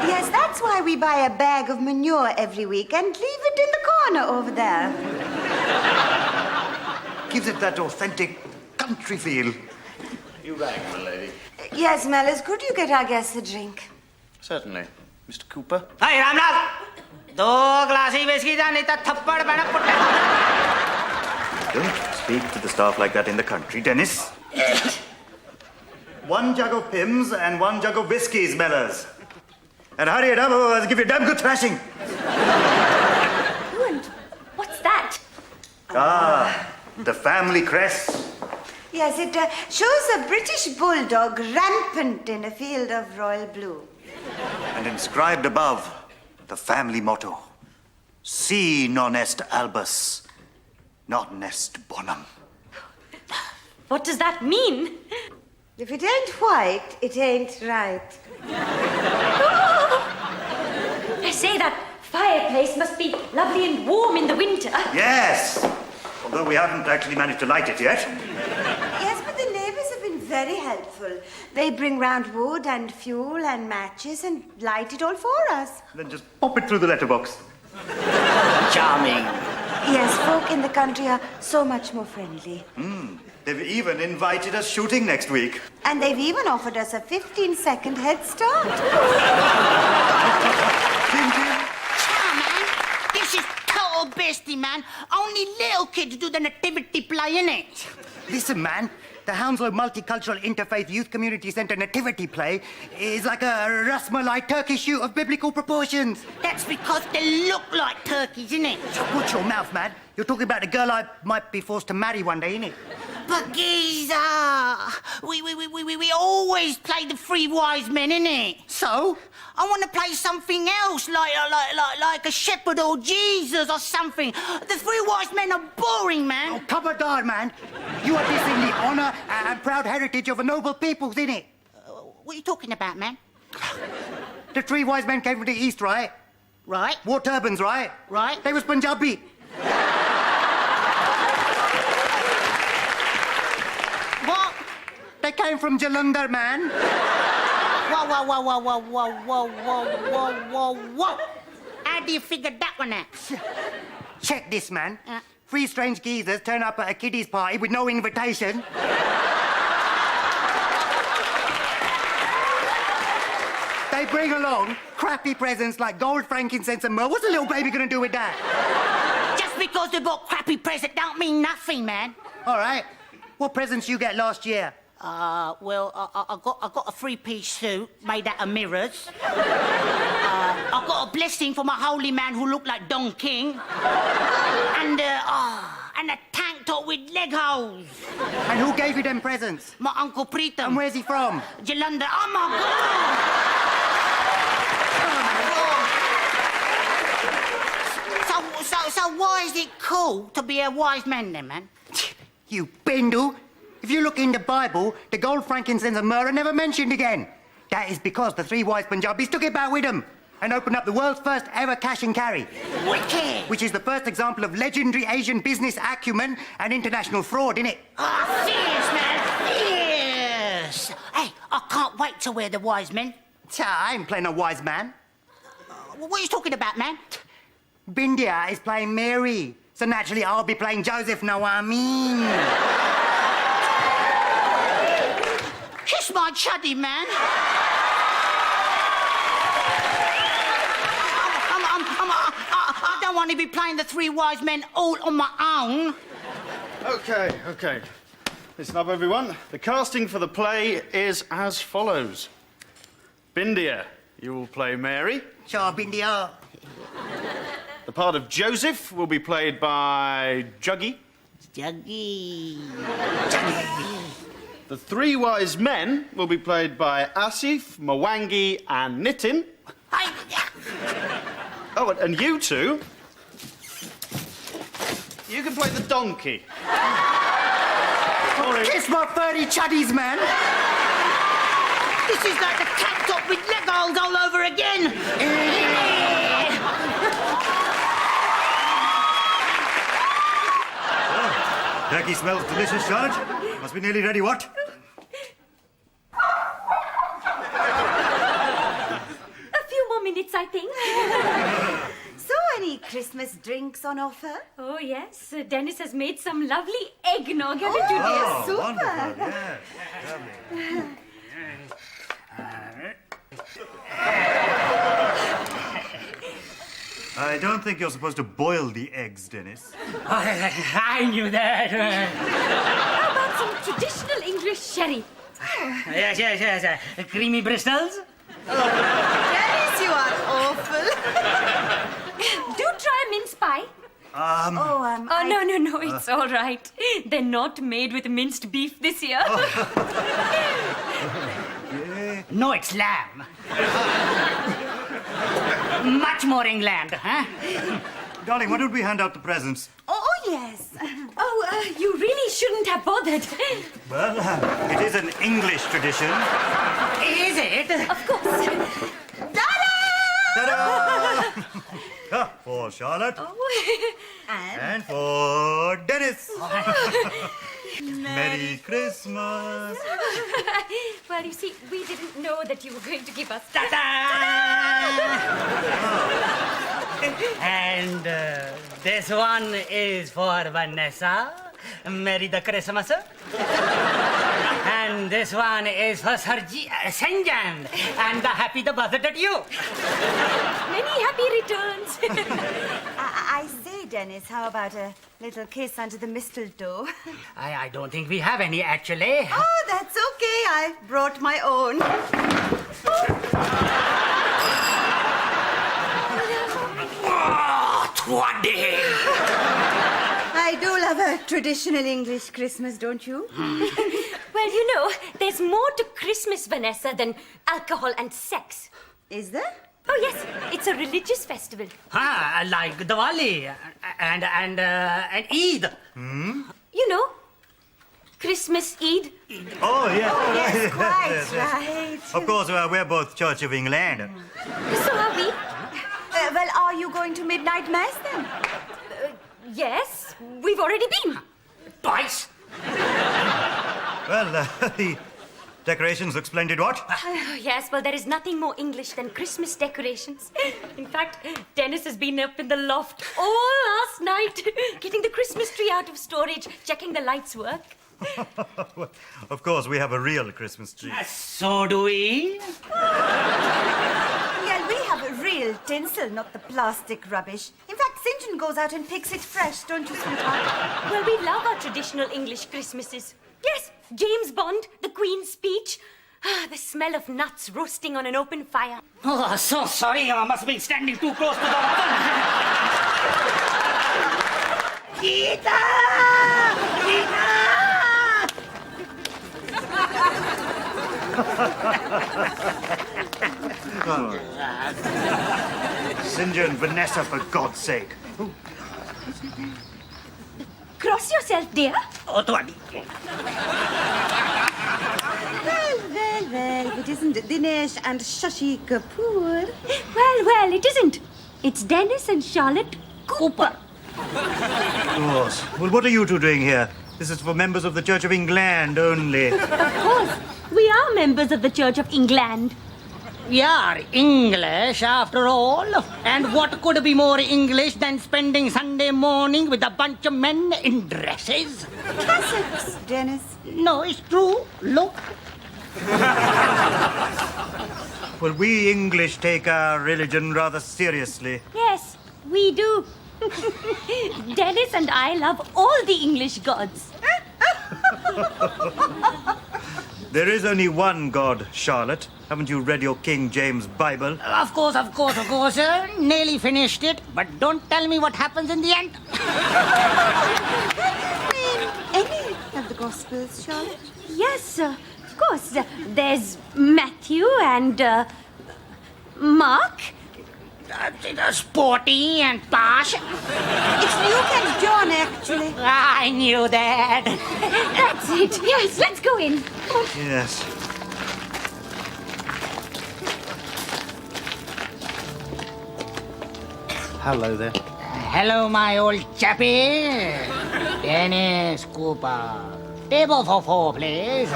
S6: Yes, that's why we buy a bag of manure every week and leave it in the corner over there.
S7: Gives it that authentic country feel.
S12: You rang, my lady.
S11: Yes, Mellows, could you get our guests a drink?
S12: Certainly. Mr. Cooper?
S1: Hey, Ramnath! दो glassy whiskey da nahi ta thappad pena putte.
S7: Don't speak to the staff like that in the country, Dennis. 1 jug of Pims and 1 jug of whiskey, Smellers. And hurry it up, or I'll give you a damn good thrashing.
S3: What's that?
S7: Ah, the family crest.
S6: Yes, it shows a British bulldog rampant in a field of royal blue.
S7: And inscribed above, the family motto. Si non est albus, non est bonum.
S3: What does that mean?
S6: If it ain't white, it ain't right.
S3: I say that fireplace must be lovely and warm in the winter.
S7: Yes, although we haven't actually managed to light it yet.
S6: Yes, but the neighbors have been very helpful. They bring round wood and fuel and matches and light it all for us.
S7: Then just pop it through the letterbox.
S1: Charming.
S6: Yes, folk in the country are so much more friendly.
S7: They've even invited us shooting next week.
S6: And they've even offered us a 15-second head start.
S1: Chow, man. This is total bestie, man. Only little kids do the nativity play, innit?
S2: Listen, man. The Hounslow Multicultural Interfaith Youth Community Centre Nativity play is like a Rasmalai turkey shoot of biblical proportions.
S1: That's because they look like turkeys, innit?
S2: Watch your mouth, man. You're talking about the girl I might be forced to marry one day, innit?
S1: But geezer, we always play the three wise men, innit?
S2: So?
S1: I want to play something else, like a shepherd or Jesus or something. The three wise men are boring, man.
S2: Oh, cover guard, man. You are dissing the honour and proud heritage of a noble peoples, innit?
S1: What are you talking about, man?
S2: The three wise men came from the east, right?
S1: Right.
S2: Wore turbans, right?
S1: Right.
S2: They was Punjabi.
S1: What?
S2: They came from Jalandhar, man.
S1: Whoa. How do you figure that one out?
S2: Check this, man. 3 strange geezers turn up at a kiddies party with no invitation. They bring along crappy presents like gold, frankincense and myrrh. What's a little baby gonna do with that?
S1: Just because they bought crappy present don't mean nothing, man.
S2: All right. What presents you get last year?
S1: I got a 3-piece suit made out of mirrors. I got a blessing from a holy man who looked like Don King. And a tank top with leg holes.
S2: And who gave you them presents?
S1: My Uncle Preetham.
S2: And where's he from?
S1: Jalandhar. Oh, my God! So why is it cool to be a wise man then, man?
S2: You bindle. If you look in the Bible, the gold, frankincense and myrrh are never mentioned again. That is because the 3 wise Punjabis took it back with them and opened up the world's first ever cash and carry.
S1: Wicked!
S2: Which is the first example of legendary Asian business acumen and international fraud, innit?
S1: Oh, fierce, man! Fierce! Hey, I can't wait to wear the wise men.
S2: I ain't playing a wise man.
S1: What are you talking about, man?
S2: Bindia is playing Mary. So naturally I'll be playing Joseph, know what I mean?
S1: Kiss my chuddy, man. I don't want to be playing the 3 wise men all on my own.
S5: Okay. Listen up, everyone. The casting for the play is as follows. Bindia, you will play Mary.
S2: Sure, Bindia.
S5: The part of Joseph will be played by Juggy.
S1: Juggy.
S5: The three wise men will be played by Asif, Mwangi, and Nitin. Oh, and you two, you can play the donkey.
S2: Kiss my furry chuddies, man.
S1: This is like the cat top with leg holes all over again.
S7: Turkey smells delicious, Charlotte. Must be nearly ready, what?
S3: A few more minutes, I think.
S6: So, any Christmas drinks on offer?
S3: Oh, yes. Dennis has made some lovely eggnog, haven't you, dear?
S7: Oh,
S6: super.
S7: wonderful, yes. Lovely. I don't think you're supposed to boil the eggs, Dennis.
S10: I knew that.
S3: How about some traditional English sherry?
S10: Yes. Creamy Bristols.
S6: Dennis, you are awful.
S3: Do try a mince pie.
S6: Oh,
S3: No, it's all right. They're not made with minced beef this year.
S1: No, it's lamb. Much more England, huh?
S7: Darling, why don't we hand out the presents?
S6: Oh, yes.
S3: You really shouldn't have bothered.
S7: Well, it is an English tradition.
S1: Is it?
S3: Of course.
S7: Ta-da! For Charlotte.
S3: Oh.
S7: And for Dennis. Merry Christmas.
S3: Well, you see, we didn't know that you were going to give us...
S10: And this one is for Vanessa. Merry the Christmas. And this one is for Sanjan. And happy the birthday to you.
S3: Many happy returns.
S6: I say, Dennis, how about a little kiss under the mistletoe?
S1: I don't think we have any, actually.
S6: Oh, that's okay. I brought my own.
S1: Oh, twaddy!
S6: I do love a traditional English Christmas, don't you?
S3: Well, you know, there's more to Christmas, Vanessa, than alcohol and sex.
S6: Is there?
S3: Oh, yes. It's a religious festival.
S1: Like Diwali and Eid.
S3: You know, Christmas Eid.
S7: Oh, yes.
S6: Yes, quite
S7: Yes.
S6: right.
S7: Of course, we're both Church of England.
S3: So are we.
S6: Well, are you going to midnight mass then?
S3: Yes, we've already been.
S1: Twice.
S7: Well, the decorations look splendid, what?
S3: Oh, yes, well, there is nothing more English than Christmas decorations. In fact, Dennis has been up in the loft all last night, getting the Christmas tree out of storage, checking the lights work.
S7: Of course, we have a real Christmas tree.
S1: So do we.
S6: Yeah, we have a real tinsel, not the plastic rubbish. In fact, St. John goes out and picks it fresh, don't you, sweetheart?
S3: Well, we love our traditional English Christmases. Yes, James Bond, the Queen's speech. The smell of nuts roasting on an open fire.
S1: Oh, so sorry. I must have been standing too close to the oven. Gita!
S7: Sinja and Vanessa, for God's sake.
S3: Cross yourself, dear.
S1: Oh, twaddy.
S6: Well, it isn't Dinesh and Shashi Kapoor.
S3: Well, it isn't. It's Dennis and Charlotte Cooper.
S7: Of course. Well, what are you two doing here? This is for members of the Church of England only.
S3: Of course, we are members of the Church of England.
S1: We are English, after all. And what could be more English than spending Sunday morning with a bunch of men in dresses?
S6: Cassocks, Dennis.
S1: No, it's true. Look.
S7: Well, we English take our religion rather seriously.
S3: Yes, we do. Dennis and I love all the English gods.
S7: There is only one God, Charlotte. Haven't you read your King James Bible?
S1: Of course. Nearly finished it, but don't tell me what happens in the end.
S6: Any of the Gospels, Charlotte?
S3: Yes, of course. There's Matthew and Mark.
S1: Sporty and posh.
S6: It's Luke and John, actually.
S1: I knew that.
S3: That's it. Yes, let's go in. Come on.
S7: Yes.
S5: Hello there.
S1: Hello, my old chappie. Dennis Cooper. Table for 4, please.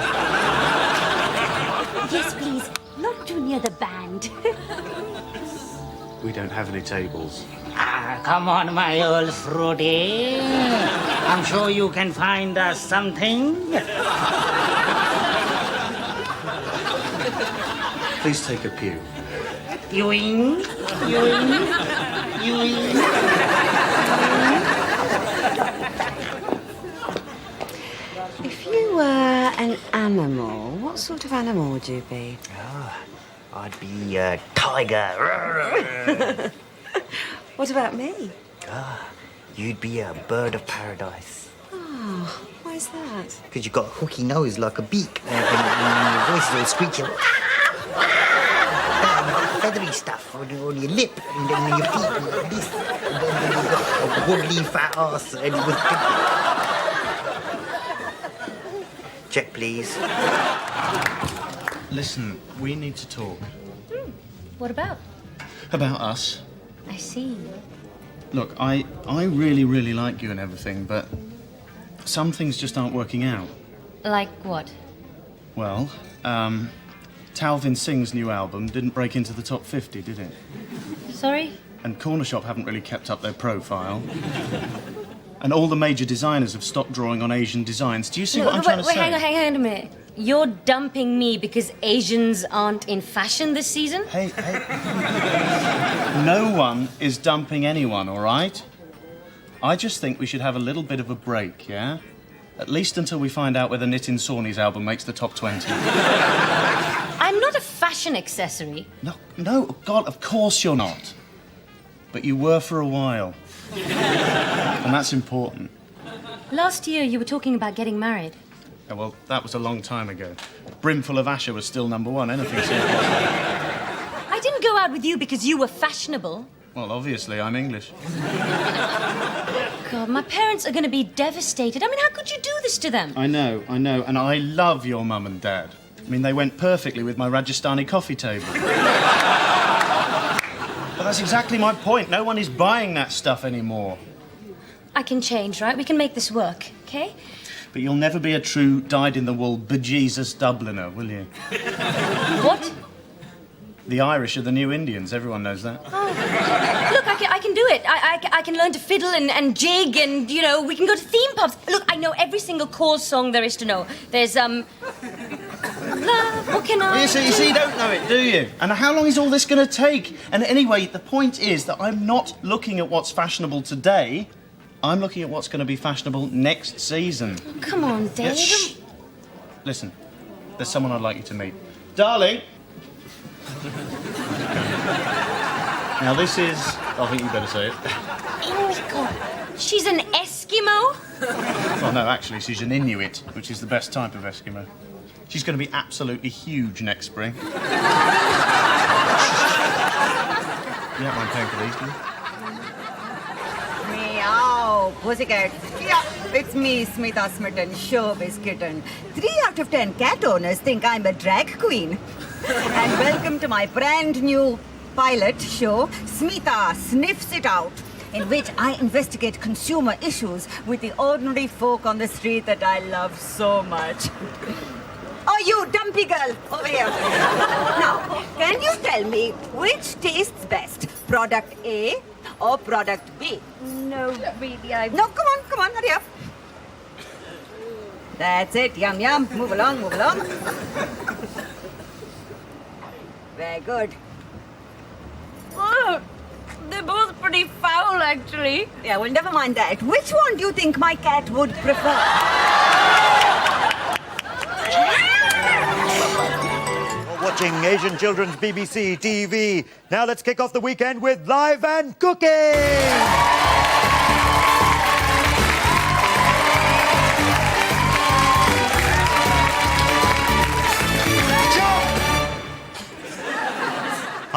S3: Yes, please. Not too near the band.
S5: We don't have any tables.
S1: Come on, my old fruity. I'm sure you can find us something.
S5: Please take a pew.
S1: Ewing.
S11: If you were an animal, what sort of animal would you be?
S2: I'd be a tiger.
S11: What about me?
S2: You'd be a bird of paradise.
S11: Oh, why is that?
S2: Because you've got a hooky nose like a beak. And your voice is all screechy. Feathery stuff on your lip. And then on your feet like this. And then you've got a wobbly fat ass. And it was... Check, please.
S5: Listen, we need to talk.
S3: What about?
S5: About us.
S3: I see.
S5: Look, I really like you and everything, but some things just aren't working out.
S3: Like what?
S5: Well, Talvin Singh's new album didn't break into the top 50, did it?
S3: Sorry?
S5: And Corner Shop haven't really kept up their profile. And all the major designers have stopped drawing on Asian designs. Do you see what I'm trying to say?
S3: Hang on a minute. You're dumping me because Asians aren't in fashion this season?
S5: Hey. No one is dumping anyone, all right? I just think we should have a little bit of a break, yeah? At least until we find out whether Nitin Sawhney's album makes the top 20.
S3: I'm not a fashion accessory.
S5: No, God, of course you're not. But you were for a while. And that's important.
S3: Last year you were talking about getting married.
S5: Oh, well, that was a long time ago. Brimful of Asher was still #1. Anything's here.
S3: I didn't go out with you because you were fashionable.
S5: Well, obviously, I'm English.
S3: God, my parents are going to be devastated. I mean, how could you do this to them?
S5: I know. And I love your mum and dad. I mean, they went perfectly with my Rajasthani coffee table. But that's exactly my point. No one is buying that stuff anymore.
S3: I can change, right? We can make this work, okay?
S5: But you'll never be a true dyed-in-the-wool bejesus Dubliner, will you?
S3: What?
S5: The Irish are the new Indians. Everyone knows that.
S3: Oh. Look, I can do it. I can learn to fiddle and jig and, you know, we can go to theme pubs. Look, I know every single Cause song there is to know. There's, Love, what can I
S5: You see, you don't know it, do you? And how long is all this going to take? And anyway, the point is that I'm not looking at what's fashionable today. I'm looking at what's going to be fashionable next season.
S3: Oh, come on, Dave.
S5: Yeah, shh. Listen, there's someone I'd like you to meet. Darling! Now, this is... I think you better say it.
S3: Oh, she's an Eskimo?
S5: Well, no, actually, she's an Inuit, which is the best type of Eskimo. She's going to be absolutely huge next spring. You don't mind paying for these, do you?
S11: Meow, pussycat. Yeah, it's me, Smita Smitten, showbiz kitten. 3 out of 10 cat owners think I'm a drag queen. And welcome to my brand new pilot show, Smita Sniffs It Out, in which I investigate consumer issues with the ordinary folk on the street that I love so much. Oh, you dumpy girl, over here. Now, can you tell me which tastes best, product A or product B?
S3: No, really,
S11: No, come on, hurry up. That's it, yum, yum. Move along. Very good.
S3: Oh, they're both
S11: both pretty foul, actually. Yeah, well, never mind that. Which one do you think my cat would prefer?
S7: You're watching Asian Children's BBC TV. Now let's kick off the weekend with Live and Cooking!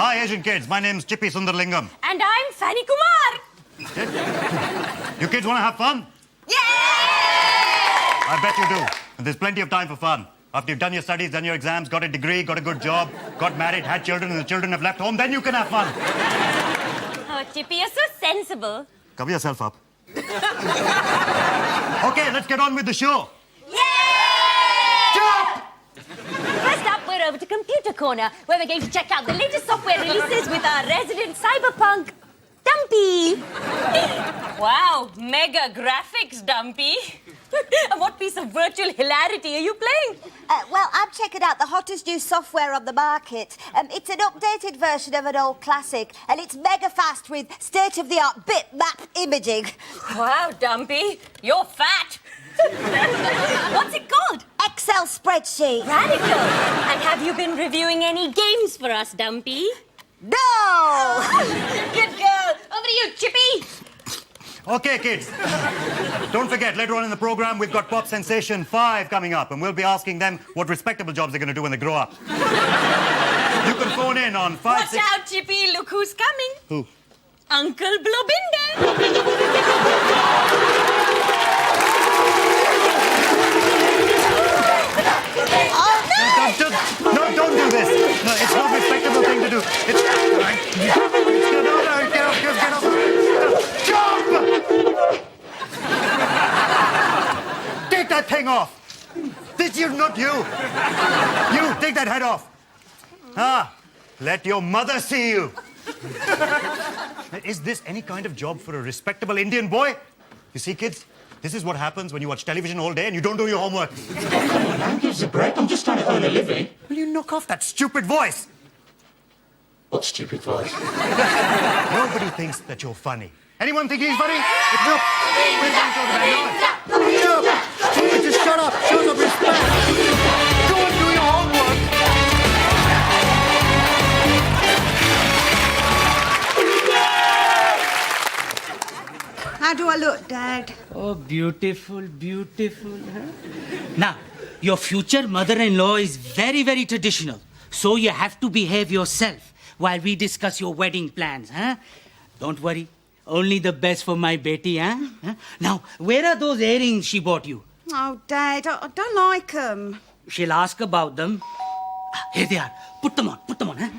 S7: Hi, Asian kids. My name's Chippy Sundarlingam.
S3: And I'm Fanny Kumar.
S7: You kids want to have fun?
S3: Yeah!
S7: I bet you do. And there's plenty of time for fun. After you've done your studies, done your exams, got a degree, got a good job, got married, had children, and the children have left home, then you can have fun.
S3: Oh, Chippy, you're so sensible.
S7: Cover yourself up. Okay, let's get on with the show.
S3: First up, we're over to Computer Corner, where we're going to check out the latest software releases with our resident cyberpunk, Dumpy. Wow, mega graphics, Dumpy. And what piece of virtual hilarity are you playing?
S6: Well, I'm checking out the hottest new software on the market. It's an updated version of an old classic, and it's mega fast with state-of-the-art bitmap imaging.
S3: Wow, Dumpy, you're fat. What's it called?
S6: Excel spreadsheet.
S3: Radical. And have you been reviewing any games for us, Dumpy?
S6: No!
S3: Good girl. Over to you, Chippy.
S7: Okay, kids. Don't forget, later on in the program, we've got Pop Sensation 5 coming up, and we'll be asking them what respectable jobs they're going to do when they grow up. You can phone in on 5...
S3: Watch out, Chippy. Look who's coming.
S7: Who?
S3: Uncle Blobinder.
S7: No, don't do this. No, it's not a respectable thing to do. It's... Get up. Jump! Take that thing off. This is not you. You, take that head off. Let your mother see you. Is this any kind of job for a respectable Indian boy? You see, kids, this is what happens when you watch television all day and you don't do your homework.
S9: Who gives a break? I'm just trying to earn a living.
S7: Will you knock off that stupid voice?
S9: What stupid voice?
S7: Nobody thinks that you're funny. Anyone think he's funny? Look, we're going to talk about it.
S2: Stupid, just shut up. Show some respect.
S7: Go and do your homework.
S11: How do I look, Dad?
S10: Oh, beautiful, beautiful. Huh? Now, your future mother-in-law is very, very traditional. So you have to behave yourself while we discuss your wedding plans, huh? Don't worry. Only the best for my Betty, huh? Now, where are those earrings she bought you?
S11: Oh, Dad, I don't like them.
S10: She'll ask about them. Here they are. Put them on, huh?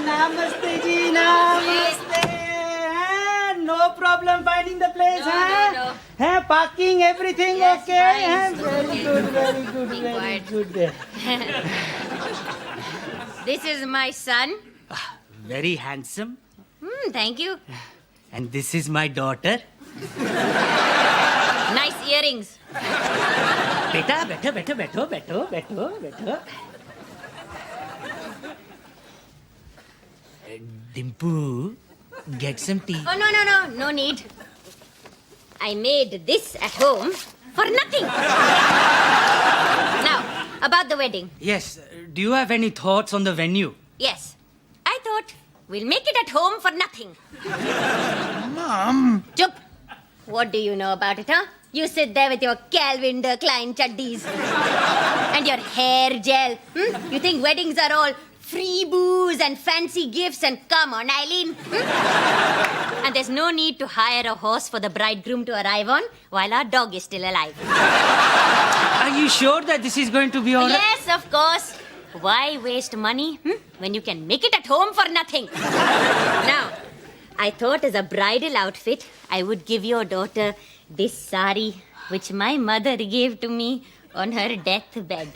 S11: Namaste, ji, namaste. No problem finding the place,
S3: No.
S11: Parking, everything
S3: Yes,
S11: okay?
S3: fine.
S11: Very good,
S3: Be
S11: very
S3: quiet.
S11: good.
S3: This is my son.
S10: Very handsome.
S3: Thank you.
S10: And this is my daughter.
S3: Nice earrings.
S10: Beta. Dimpu, get some tea.
S3: Oh, no need. I made this at home for nothing. Now, about the wedding.
S10: Yes, do you have any thoughts on the venue?
S3: Yes, I thought we'll make it at home for nothing.
S2: Mom.
S3: Chup. What do you know about it, huh? You sit there with your Calvin Klein chuddies and your hair gel. You think weddings are all free booze and fancy gifts and come on, Eileen. And there's no need to hire a horse for the bridegroom to arrive on while our dog is still alive.
S10: Are you sure that this is going to be all right?
S3: Yes, of course. Why waste money when you can make it at home for nothing? Now, I thought as a bridal outfit, I would give your daughter this sari, which my mother gave to me on her deathbed.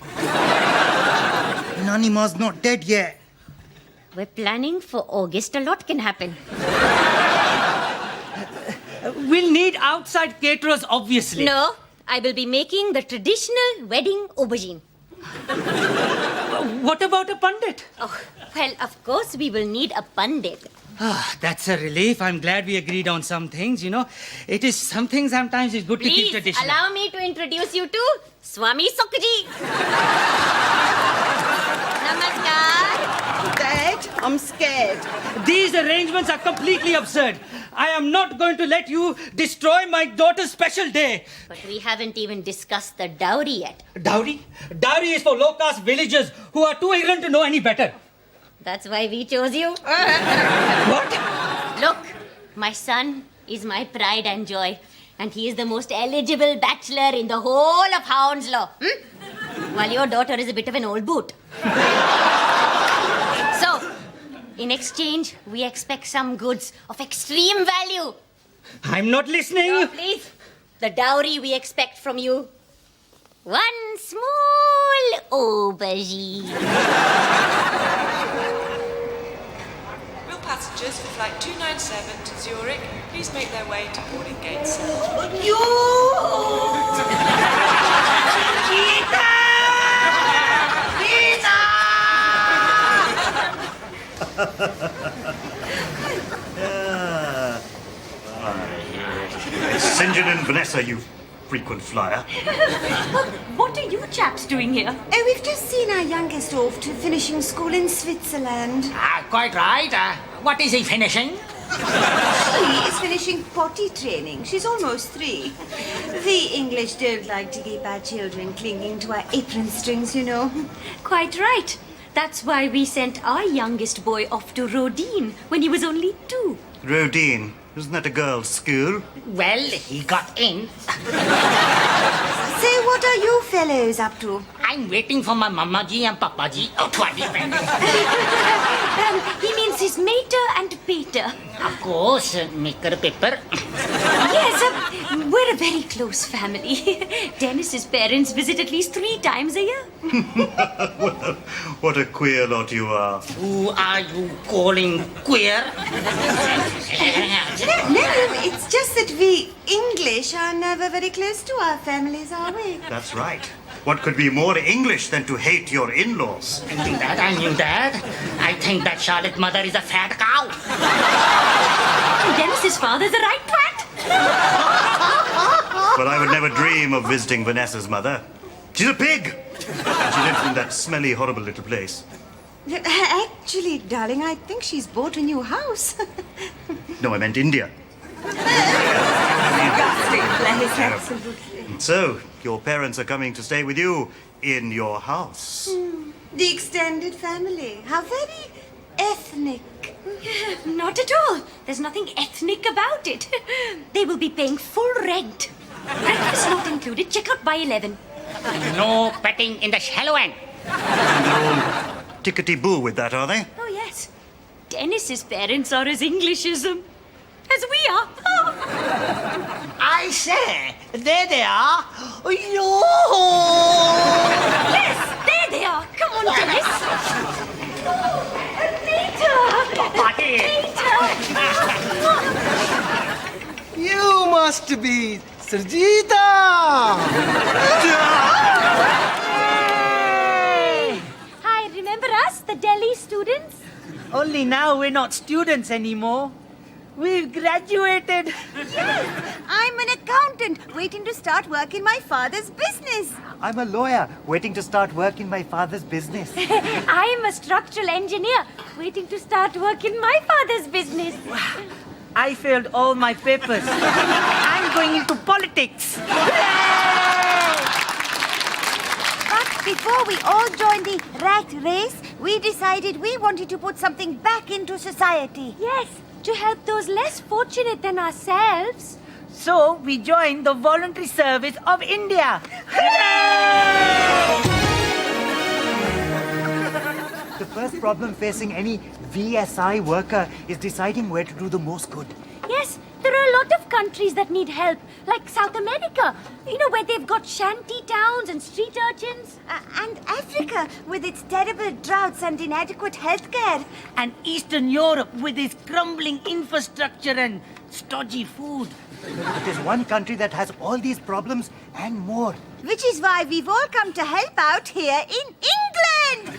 S2: Nanima's not dead yet.
S3: We're planning for August. A lot can happen.
S10: We'll need outside caterers, obviously.
S3: No, I will be making the traditional wedding aubergine.
S10: What about a pundit?
S8: Oh, well, of course we will need a pundit.
S10: That's a relief. I'm glad we agreed on some things, It is something sometimes it's good to keep
S8: Please
S10: tradition.
S8: allow me to introduce you to Swami Sukji. Namaskar.
S11: Dad, I'm scared.
S10: These arrangements are completely absurd. I am not going to let you destroy my daughter's special day.
S8: But we haven't even discussed the dowry yet.
S10: Dowry? Dowry is for low-caste villagers who are too ignorant to know any better.
S8: That's why we chose you.
S10: What?
S8: Look, my son is my pride and joy, and he is the most eligible bachelor in the whole of Hounslow. While your daughter is a bit of an old boot. So, in exchange, we expect some goods of extreme value.
S10: I'm not listening.
S8: No, please. The dowry we expect from you. One small aubergine.
S13: Will passengers for flight 297 to Zurich please make their way to boarding gate 7?
S7: St. John and Vanessa, you frequent flyer.
S3: What are you chaps doing here?
S6: Oh, we've just seen our youngest off to finishing school in Switzerland.
S1: Quite right. What is he finishing?
S6: She is finishing potty training. She's almost 3. We English don't like to keep our children clinging to our apron strings,
S3: Quite right. That's why we sent our youngest boy off to Rodin when he was only 2.
S7: Rodin, isn't that a girls' school?
S1: Well, he got in.
S6: So what are you fellows up to?
S1: I'm waiting for my Mama-ji and Papa-ji. What do you mean?
S3: He means his mater and pater.
S1: Of course, maker paper.
S3: Yes, we're a very close family. Dennis's parents visit at least 3 times a year.
S7: Well, what a queer lot you are.
S1: Who are you calling queer?
S6: No, it's just that we English are never very close to our families, are we?
S7: That's right. What could be more English than to hate your in-laws?
S1: I knew that. I think that Charlotte's mother is a fat cow.
S3: Dennis's father's a right twat.
S7: But I would never dream of visiting Vanessa's mother. She's a pig. She lives in that smelly, horrible little place.
S6: Actually, darling, I think she's bought a new house.
S7: No, I meant India.
S6: Absolutely.
S7: So, your parents are coming to stay with you in your house.
S6: The extended family. How very ethnic.
S3: Not at all. There's nothing ethnic about it. They will be paying full rent. Breakfast not included. Check out by 11.
S1: No petting in the shallow end.
S7: They're all tickety-boo with that, are they?
S3: Oh, yes. Dennis's parents are as English as we are.
S1: I say, there they are. Yo!
S3: Yes, there they are. Come on, Dennis.
S14: You must be Sarjita!
S3: Hi, remember us, the Delhi students?
S10: Only now we're not students anymore. We've graduated.
S6: Yes, I'm an accountant waiting to start work in my father's business.
S2: I'm a lawyer waiting to start work in my father's business.
S3: I'm a structural engineer waiting to start work in my father's business.
S10: I failed all my papers. I'm going into politics.
S6: But before we all joined the rat race, we decided we wanted to put something back into society.
S3: Yes, to help those less fortunate than ourselves.
S10: So we joined the Voluntary Service of India.
S2: The first problem facing any VSI worker is deciding where to do the most good.
S3: Yes, there are a lot of countries that need help, like South America, where they've got shanty towns and street urchins.
S6: And Africa, with its terrible droughts and inadequate healthcare.
S10: And Eastern Europe with its crumbling infrastructure and stodgy food.
S2: But there's one country that has all these problems and more.
S11: which is why we've all come to help out here in England.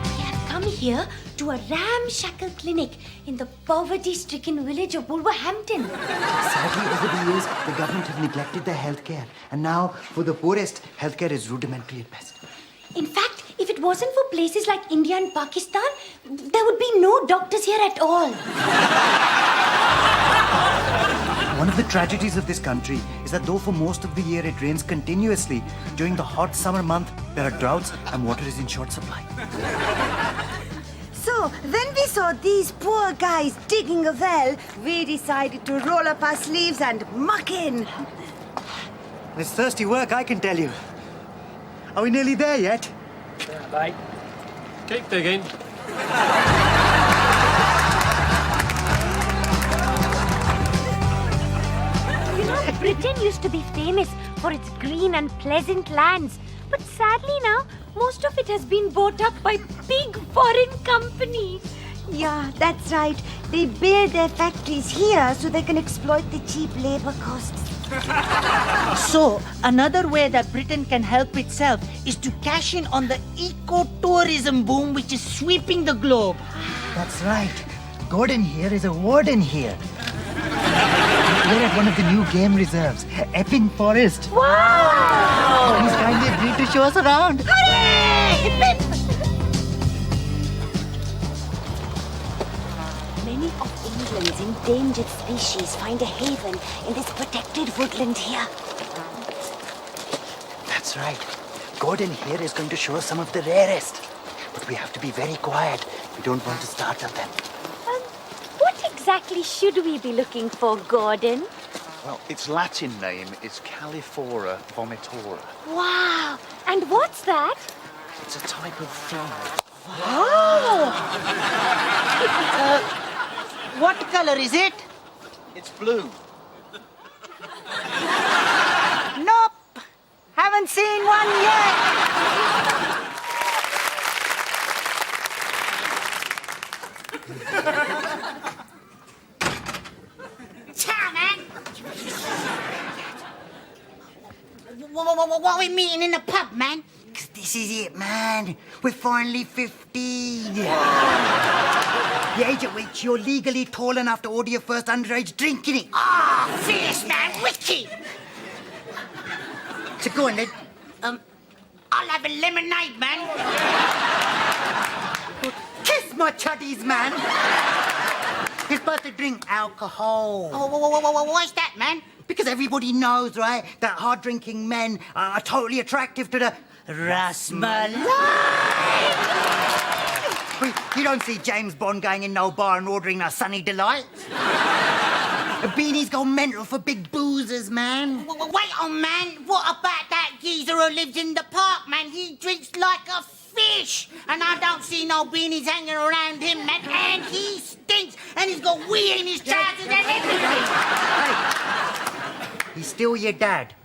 S3: We have come here to a ramshackle clinic in the poverty-stricken village of Wolverhampton.
S2: Sadly, over the years, the government have neglected their healthcare. And now, for the poorest, healthcare is rudimentary at best.
S3: In fact, if it wasn't for places like India and Pakistan, there would be no doctors here at all.
S2: One of the tragedies of this country is that though for most of the year it rains continuously, during the hot summer month, there are droughts and water is in short supply.
S11: So, when we saw these poor guys digging a well, we decided to roll up our sleeves and muck in.
S2: It's thirsty work, I can tell you. Are we nearly there yet?
S15: Bye. Keep digging.
S3: You know, Britain used to be famous for its green and pleasant lands. But sadly now, most of it has been bought up by big foreign companies.
S11: Yeah, that's right. They build their factories here so they can exploit the cheap labor costs.
S1: So, another way that Britain can help itself is to cash in on the eco-tourism boom which is sweeping the globe.
S2: That's right. Gordon here is a warden here. We're at one of the new game reserves, Epping Forest.
S11: Wow!
S2: He's kindly agreed to show us around.
S11: Hooray!
S3: Many of England's endangered species find a haven in this protected woodland here.
S2: That's right. Gordon here is going to show us some of the rarest. But we have to be very quiet. We don't want to startle them.
S3: What exactly should we be looking for, Gordon?
S12: Well, its Latin name is Calliphora vomitora.
S3: Wow! And what's that?
S12: It's a type of fly.
S1: Oh! What color is it?
S12: It's blue.
S1: Nope. Haven't seen one yet. Ciao, man. What are we meeting in the pub, man?
S2: This is it, man. We're finally 15. The age at which you're legally tall enough to order your first underage drink, innit?
S1: Ah, fierce, man. Wicked.
S2: So go on, then.
S1: I'll have a lemonade, man.
S2: Kiss my chuddies, man. You're supposed to drink alcohol.
S1: Oh, what's that, man?
S2: Because everybody knows, right, that hard-drinking men are totally attractive to the Rasmalai. You don't see James Bond going in no bar and ordering a Sunny Delight. The beanies go mental for big boozers, man.
S1: Wait on, man. What about that geezer who lives in the park, man? He drinks like a fish. And I don't see no beanies hanging around him, man. And he stinks. And he's got wee in his trousers and everything.
S2: Hey, he's still your dad.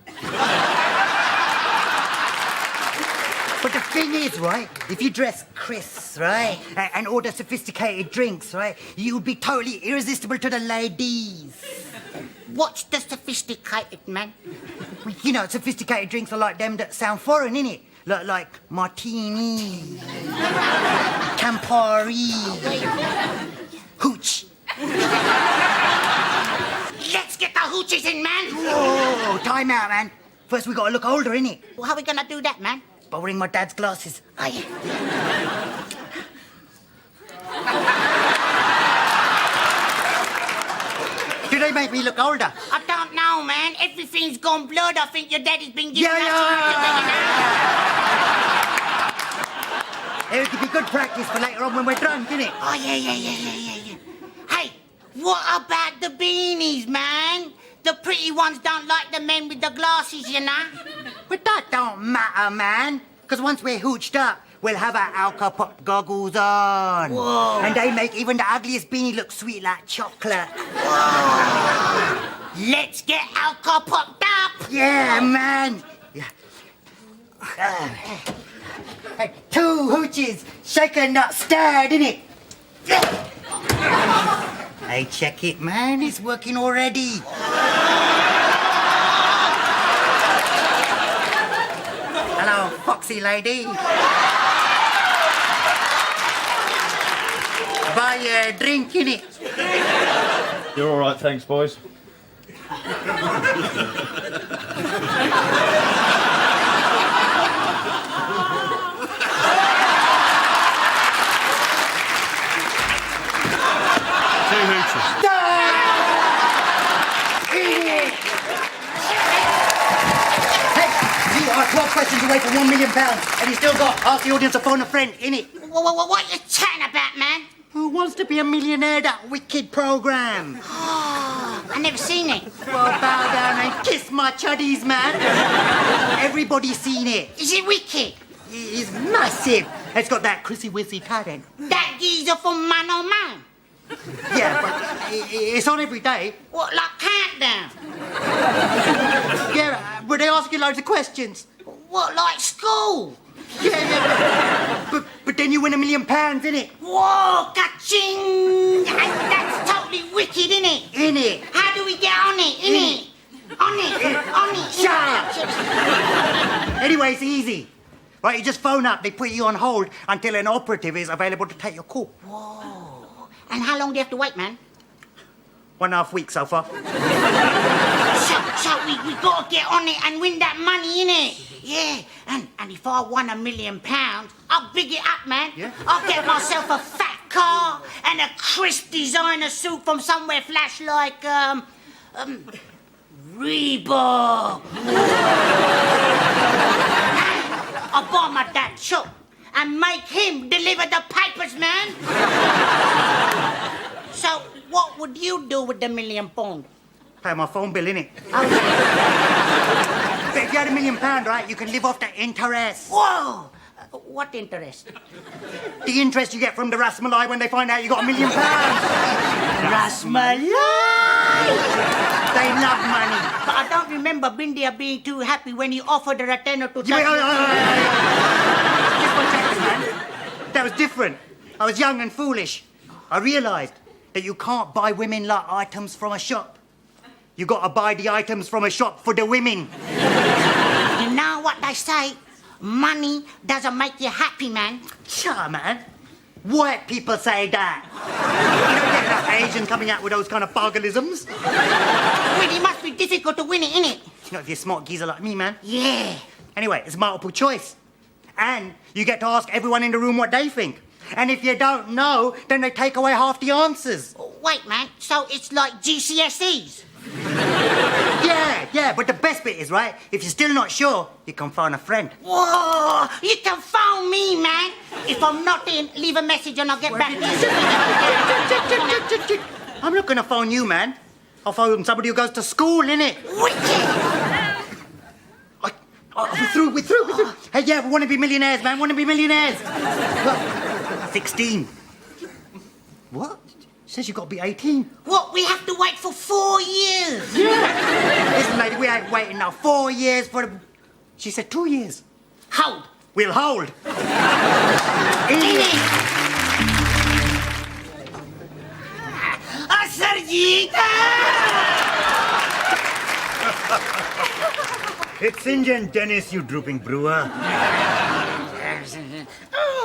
S2: But the thing is, right, if you dress Chris, right, and order sophisticated drinks, right, you'll be totally irresistible to the ladies.
S1: What's the sophisticated, man?
S2: You know, sophisticated drinks are like them that sound foreign, innit? Like martini, Campari, hooch.
S1: Let's get the hooches in, man.
S2: Whoa, time out, man. First we gotta look older, innit?
S1: Well, how are we gonna do that, man?
S2: Borrowing my dad's glasses.
S1: Oh, yeah.
S2: Do they make me look older?
S1: I don't know, man. Everything's gone blurred. I think your daddy's been giving us
S2: It could be good practice for later on when we're drunk, innit?
S1: Oh, yeah. Hey, what about the beanies, man? The pretty ones don't like the men with the glasses, you know?
S2: But that don't matter, man. Because once we're hooched up, we'll have our Alka Pop goggles on.
S1: Whoa.
S2: And they make even the ugliest beanie look sweet like chocolate.
S1: Whoa. Let's get Alka popped up.
S2: Yeah, man. Yeah. Hey, 2 hooches, shaken, not stirred, innit? Hey, check it, man. It's working already. Hello, foxy lady. Buy a drink, innit?
S12: You're all right, thanks, boys. Two hooches.
S2: Hey, you are 12 questions away from £1 million, and you still got ask the audience to phone a friend, innit?
S1: What you chatting about, man?
S2: Who wants to be a millionaire? That wicked program.
S1: I never seen it.
S2: Well, bow down and kiss my chuddies, man. Everybody's seen it.
S1: Is it wicked?
S2: It's massive. It's got that Chrissy Wissy talent.
S1: That geezer from Man on Man?
S2: Yeah, but it's on every day.
S1: What, like countdown?
S2: Yeah, but they ask you loads of questions.
S1: What, like school?
S2: Yeah. But then you win £1 million, innit?
S1: Whoa, ka-ching! That's totally wicked, innit?
S2: Innit?
S1: How do we get on it, innit? On it.
S2: Shut up. Anyway, it's easy. Right, you just phone up, they put you on hold until an operative is available to take your call.
S1: Whoa. And how long do you have to wait, man?
S2: 1.5 weeks so far.
S1: So we gotta get on it and win that money, innit? Yeah, and if I won £1 million, I'll big it up, man.
S2: Yeah?
S1: I'll get myself a fat car and a crisp designer suit from somewhere flash like, Reebok. I'll buy my dad shop and make him deliver the papers, man. So, what would you do with the £1 million?
S2: Pay my phone bill, innit? But if you had £1 million, right, you can live off the interest.
S1: Whoa! What interest?
S2: The interest you get from the Rasmalai when they find out you got £1 million.
S1: Rasmalai!
S2: They love money.
S1: But I don't remember Bindia being too happy when you offered her a tenner to touch
S2: That was different. I was young and foolish. I realised that you can't buy women like items from a shop. You got to buy the items from a shop for the women.
S1: You know what they say? Money doesn't make you happy, man.
S2: Sure, man. White people say that. You don't get enough Asian coming out with those kind of bargainisms.
S1: Really must be difficult to win it, innit?
S2: You know, if you're a smart geezer like me, man.
S1: Yeah.
S2: Anyway, it's multiple choice. And you get to ask everyone in the room what they think. And if you don't know, then they take away half the answers.
S1: Wait, man, so it's like GCSEs?
S2: Yeah, but the best bit is, right, if you're still not sure, you can phone a friend.
S1: Whoa, you can phone me, man. If I'm not in, leave a message and I'll get back to you.
S2: I'm not going to phone you, man. I'll phone somebody who goes to school, innit? We're through. Hey, yeah, we want to be millionaires, man. Want to be millionaires. Look, 16. What? Says you've got to be 18.
S1: What? We have to wait for 4 years?
S2: Yeah. Listen, lady, we ain't waiting now. 4 years for the... She said 2 years.
S1: Hold.
S2: We'll hold. It's Indian Dennis, you drooping brewer.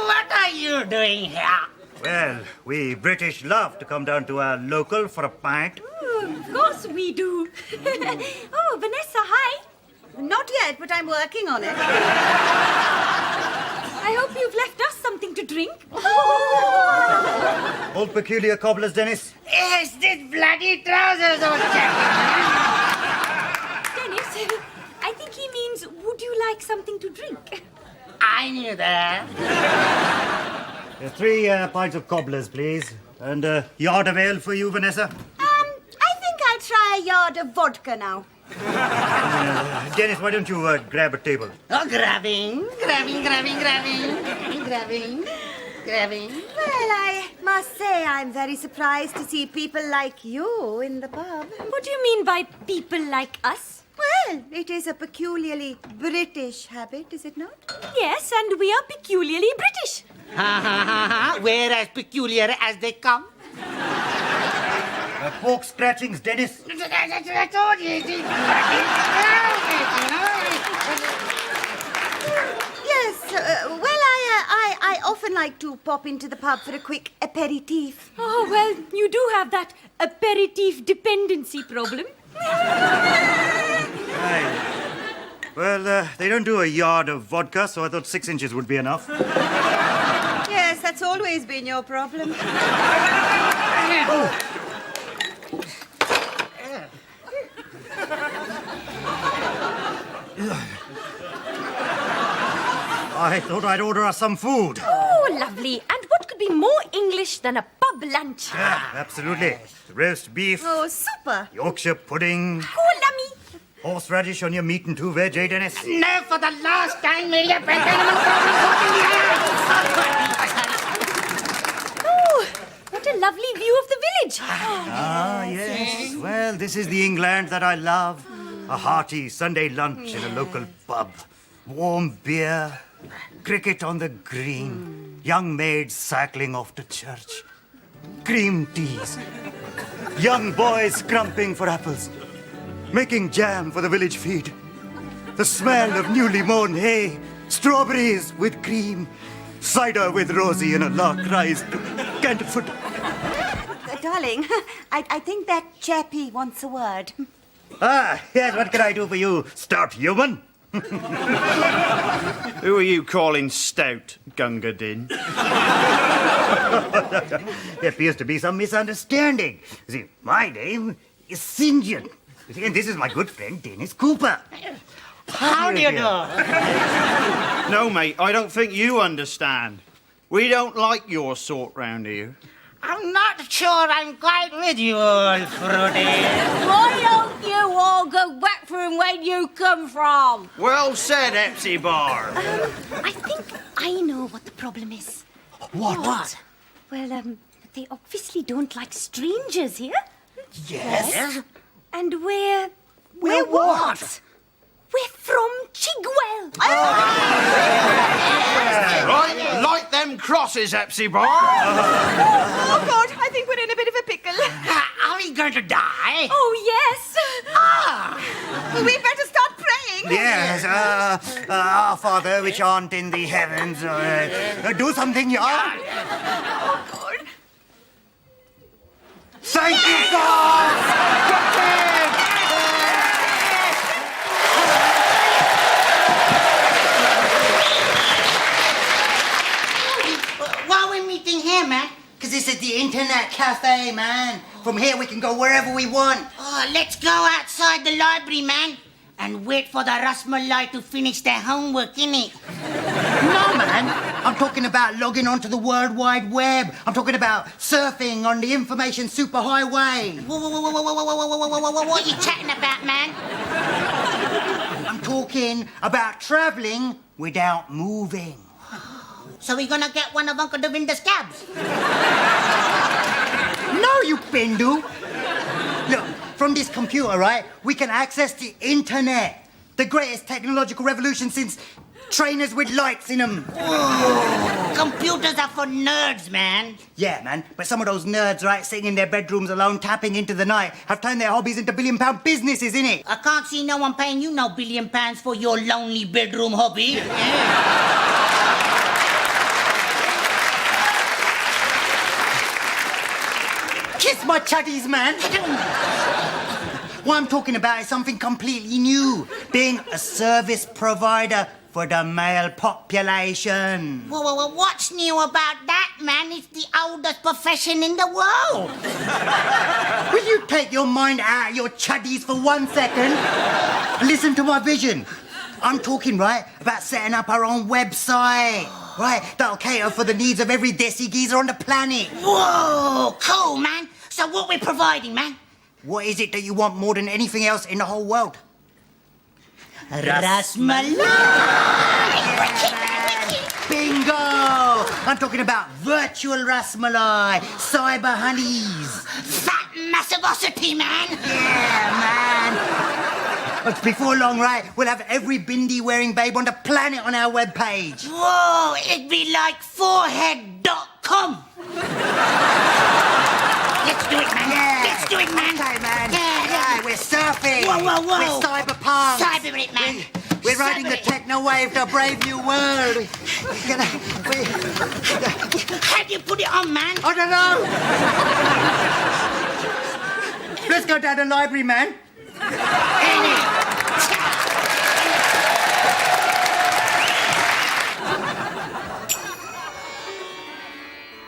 S1: What are you doing here?
S7: Well, we British love to come down to our local for a pint.
S16: Of course we do. Oh, Vanessa, hi. Not yet, but I'm working on it. I hope you've left us something to drink.
S7: Old peculiar cobblers, Dennis.
S1: Yes, this bloody trousers old chap.
S16: Dennis, I think he means, would you like something to drink?
S1: I knew that.
S7: 3 pints of cobblers, please. And a yard of ale for you, Vanessa.
S16: I think I'll try a yard of vodka now.
S7: Dennis, why don't you grab a table?
S1: Oh, grabbing.
S16: Well, I must say I'm very surprised to see people like you in the pub. What do you mean by people like us? Well, it is a peculiarly British habit, is it not? Yes, and we are peculiarly British.
S1: We're as peculiar as they come.
S7: Pork scratchings, Dennis.
S16: Yes, I often like to pop into the pub for a quick aperitif.
S3: Oh, well, you do have that aperitif dependency problem.
S7: Well, they don't do a yard of vodka, so I thought 6 inches would be enough.
S16: Yes, that's always been your problem.
S7: I thought I'd order us some food.
S3: Oh, lovely. And what could be more English than a pub lunch?
S7: Yeah, absolutely. Roast beef,
S16: Oh, super.
S7: Yorkshire pudding,
S3: Oh, lummy.
S7: horseradish on your meat and two veg, eh, Dennis?
S1: No, for the last time, will you?
S3: Oh, what a lovely view of the village.
S7: Ah, yes. Well, this is the England that I love. A hearty Sunday lunch in a local pub. Warm beer, cricket on the green, young maids cycling off to church, cream teas, young boys scrumping for apples, making jam for the village feed, the smell of newly mown hay, strawberries with cream, cider with Rosie and a lark rise to Canterfoot.
S16: Darling, I think that chappie wants a word.
S7: Ah, yes, what can I do for you, stout human?
S5: Who are you calling stout, Gunga Din?
S7: There appears to be some misunderstanding. You see, my name is St. John. You see, and this is my good friend, Dennis Cooper.
S1: How do you do?
S5: No, mate, I don't think you understand. We don't like your sort round here.
S1: I'm not sure I'm quite with you, old fruity.
S8: Why don't you all go back from where you come from?
S5: Well said, Epsy-Bar.
S3: I think I know what the problem is.
S2: What?
S3: Well, they obviously don't like strangers here.
S2: Yes?
S3: And we're
S2: what?
S3: We're from Chigwell.
S5: Right, like them crosses, Epsy-Bar.
S16: Oh, God, I think we're in a bit of a pickle.
S1: Are we going to die?
S3: Oh, yes.
S16: Well, we better start praying.
S7: Yes, our Father which art in the heavens, do something, yeah?
S16: Oh, God.
S7: Thank you, God!
S1: Why are we meeting here, man?
S2: Because this is the internet cafe, man. From here we can go wherever we want.
S1: Oh, let's go outside the library, man. And wait for the Rasmalai to finish their homework, innit?
S2: No, man. I'm talking about logging onto the World Wide Web. I'm talking about surfing on the information superhighway.
S1: What are you chatting about, man?
S2: I'm talking about travelling without moving.
S1: So we're gonna get one of Uncle Devinder's cabs?
S2: No, you Bindu. Look, from this computer, right, we can access the internet. The greatest technological revolution since trainers with lights in them.
S1: Whoa. Computers are for nerds, man.
S2: Yeah, man, but some of those nerds, right, sitting in their bedrooms alone, tapping into the night, have turned their hobbies into billion-pound businesses, innit?
S1: I can't see no one paying you no £1 billion for your lonely bedroom hobby.
S2: Kiss my chuddies, man. What I'm talking about is something completely new. Being a service provider for the male population.
S1: Well, what's new about that, man? It's the oldest profession in the world.
S2: Will you take your mind out of your chuddies for 1 second? Listen to my vision. I'm talking, right, about setting up our own website. Right, that'll cater for the needs of every desi geezer on the planet.
S1: Whoa, cool, man. So what we're providing, man?
S2: What is it that you want more than anything else in the whole world?
S1: Rasmalai!
S2: Bingo! I'm talking about virtual Rasmalai, cyber honeys.
S1: Fat massivosity, man!
S2: Yeah, man! But before long, right, we'll have every bindi-wearing babe on the planet on our webpage.
S1: Whoa, it'd be like forehead.com. Let's do it, man.
S2: Yeah.
S1: Let's do it, man.
S2: Okay, man.
S1: Yeah.
S2: We're surfing.
S1: Whoa, whoa, whoa.
S2: We're cyberpunk.
S1: Cyber it, man.
S2: We're riding the techno wave to a brave new world.
S1: How do you put it on, man?
S2: I don't know. Let's go down to the library, man.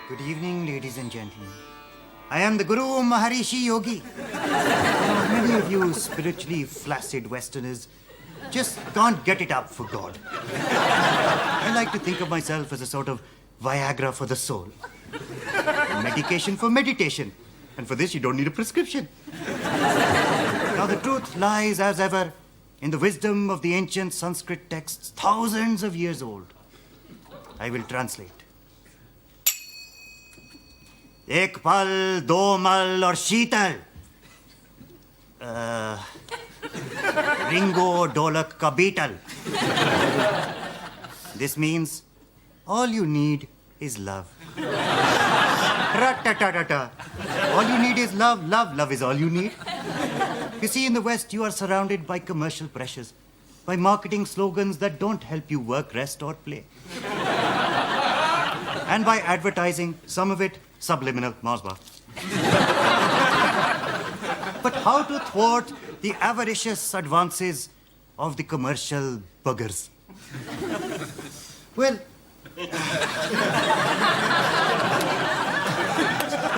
S2: Good evening, ladies and gentlemen. I am the Guru Maharishi Yogi. Many of you spiritually flaccid Westerners just can't get it up for God. I like to think of myself as a sort of Viagra for the soul. Medication for meditation. And for this, you don't need a prescription. Now, the truth lies, as ever, in the wisdom of the ancient Sanskrit texts, thousands of years old. I will translate. Ek pal, do mal or sheetal. Ringo Dolak ka beetle. This means all you need is love. Ra-ta-ta-ta-ta. All you need is love. Love is all you need. You see, in the West, you are surrounded by commercial pressures, by marketing slogans that don't help you work, rest, or play. And by advertising, some of it subliminal, Mazba. But how to thwart the avaricious advances of the commercial buggers? Well, the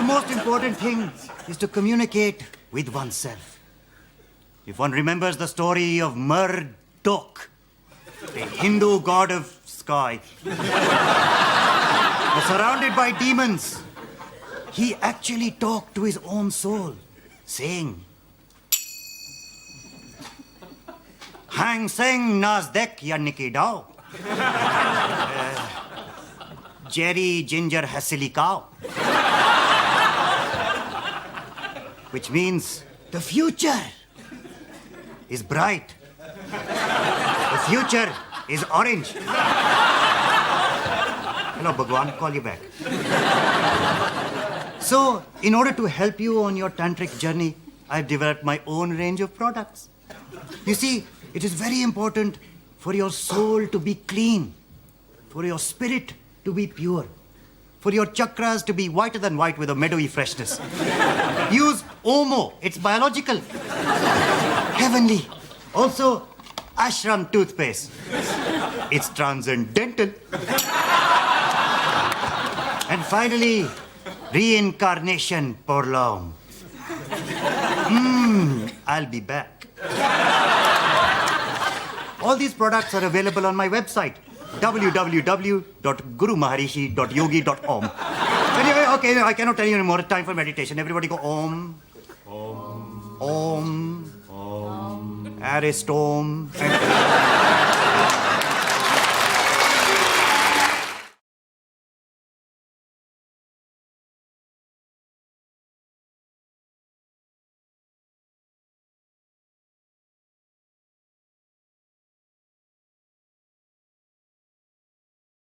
S2: most important thing is to communicate with oneself. If one remembers the story of Marduk, the Hindu god of sky, was surrounded by demons, he actually talked to his own soul, saying, Hang Seng Nasdek Yanniki Dao. Jerry Ginger Hassily Cow. Which means the future is bright. The future is orange. Hello, Bhagwan, call you back. So, in order to help you on your tantric journey, I've developed my own range of products. You see, it is very important for your soul to be clean, for your spirit to be pure, for your chakras to be whiter than white with a meadowy freshness. Use Omo, it's biological, heavenly. Also, Ashram toothpaste, it's transcendental. And finally, reincarnation pour l'homme. I'll be back. All these products are available on my website, www.gurumaharishi.yogi.om. Anyway, okay, I cannot tell you anymore. It's time for meditation. Everybody go Om. Om. Om. Om. Aristome.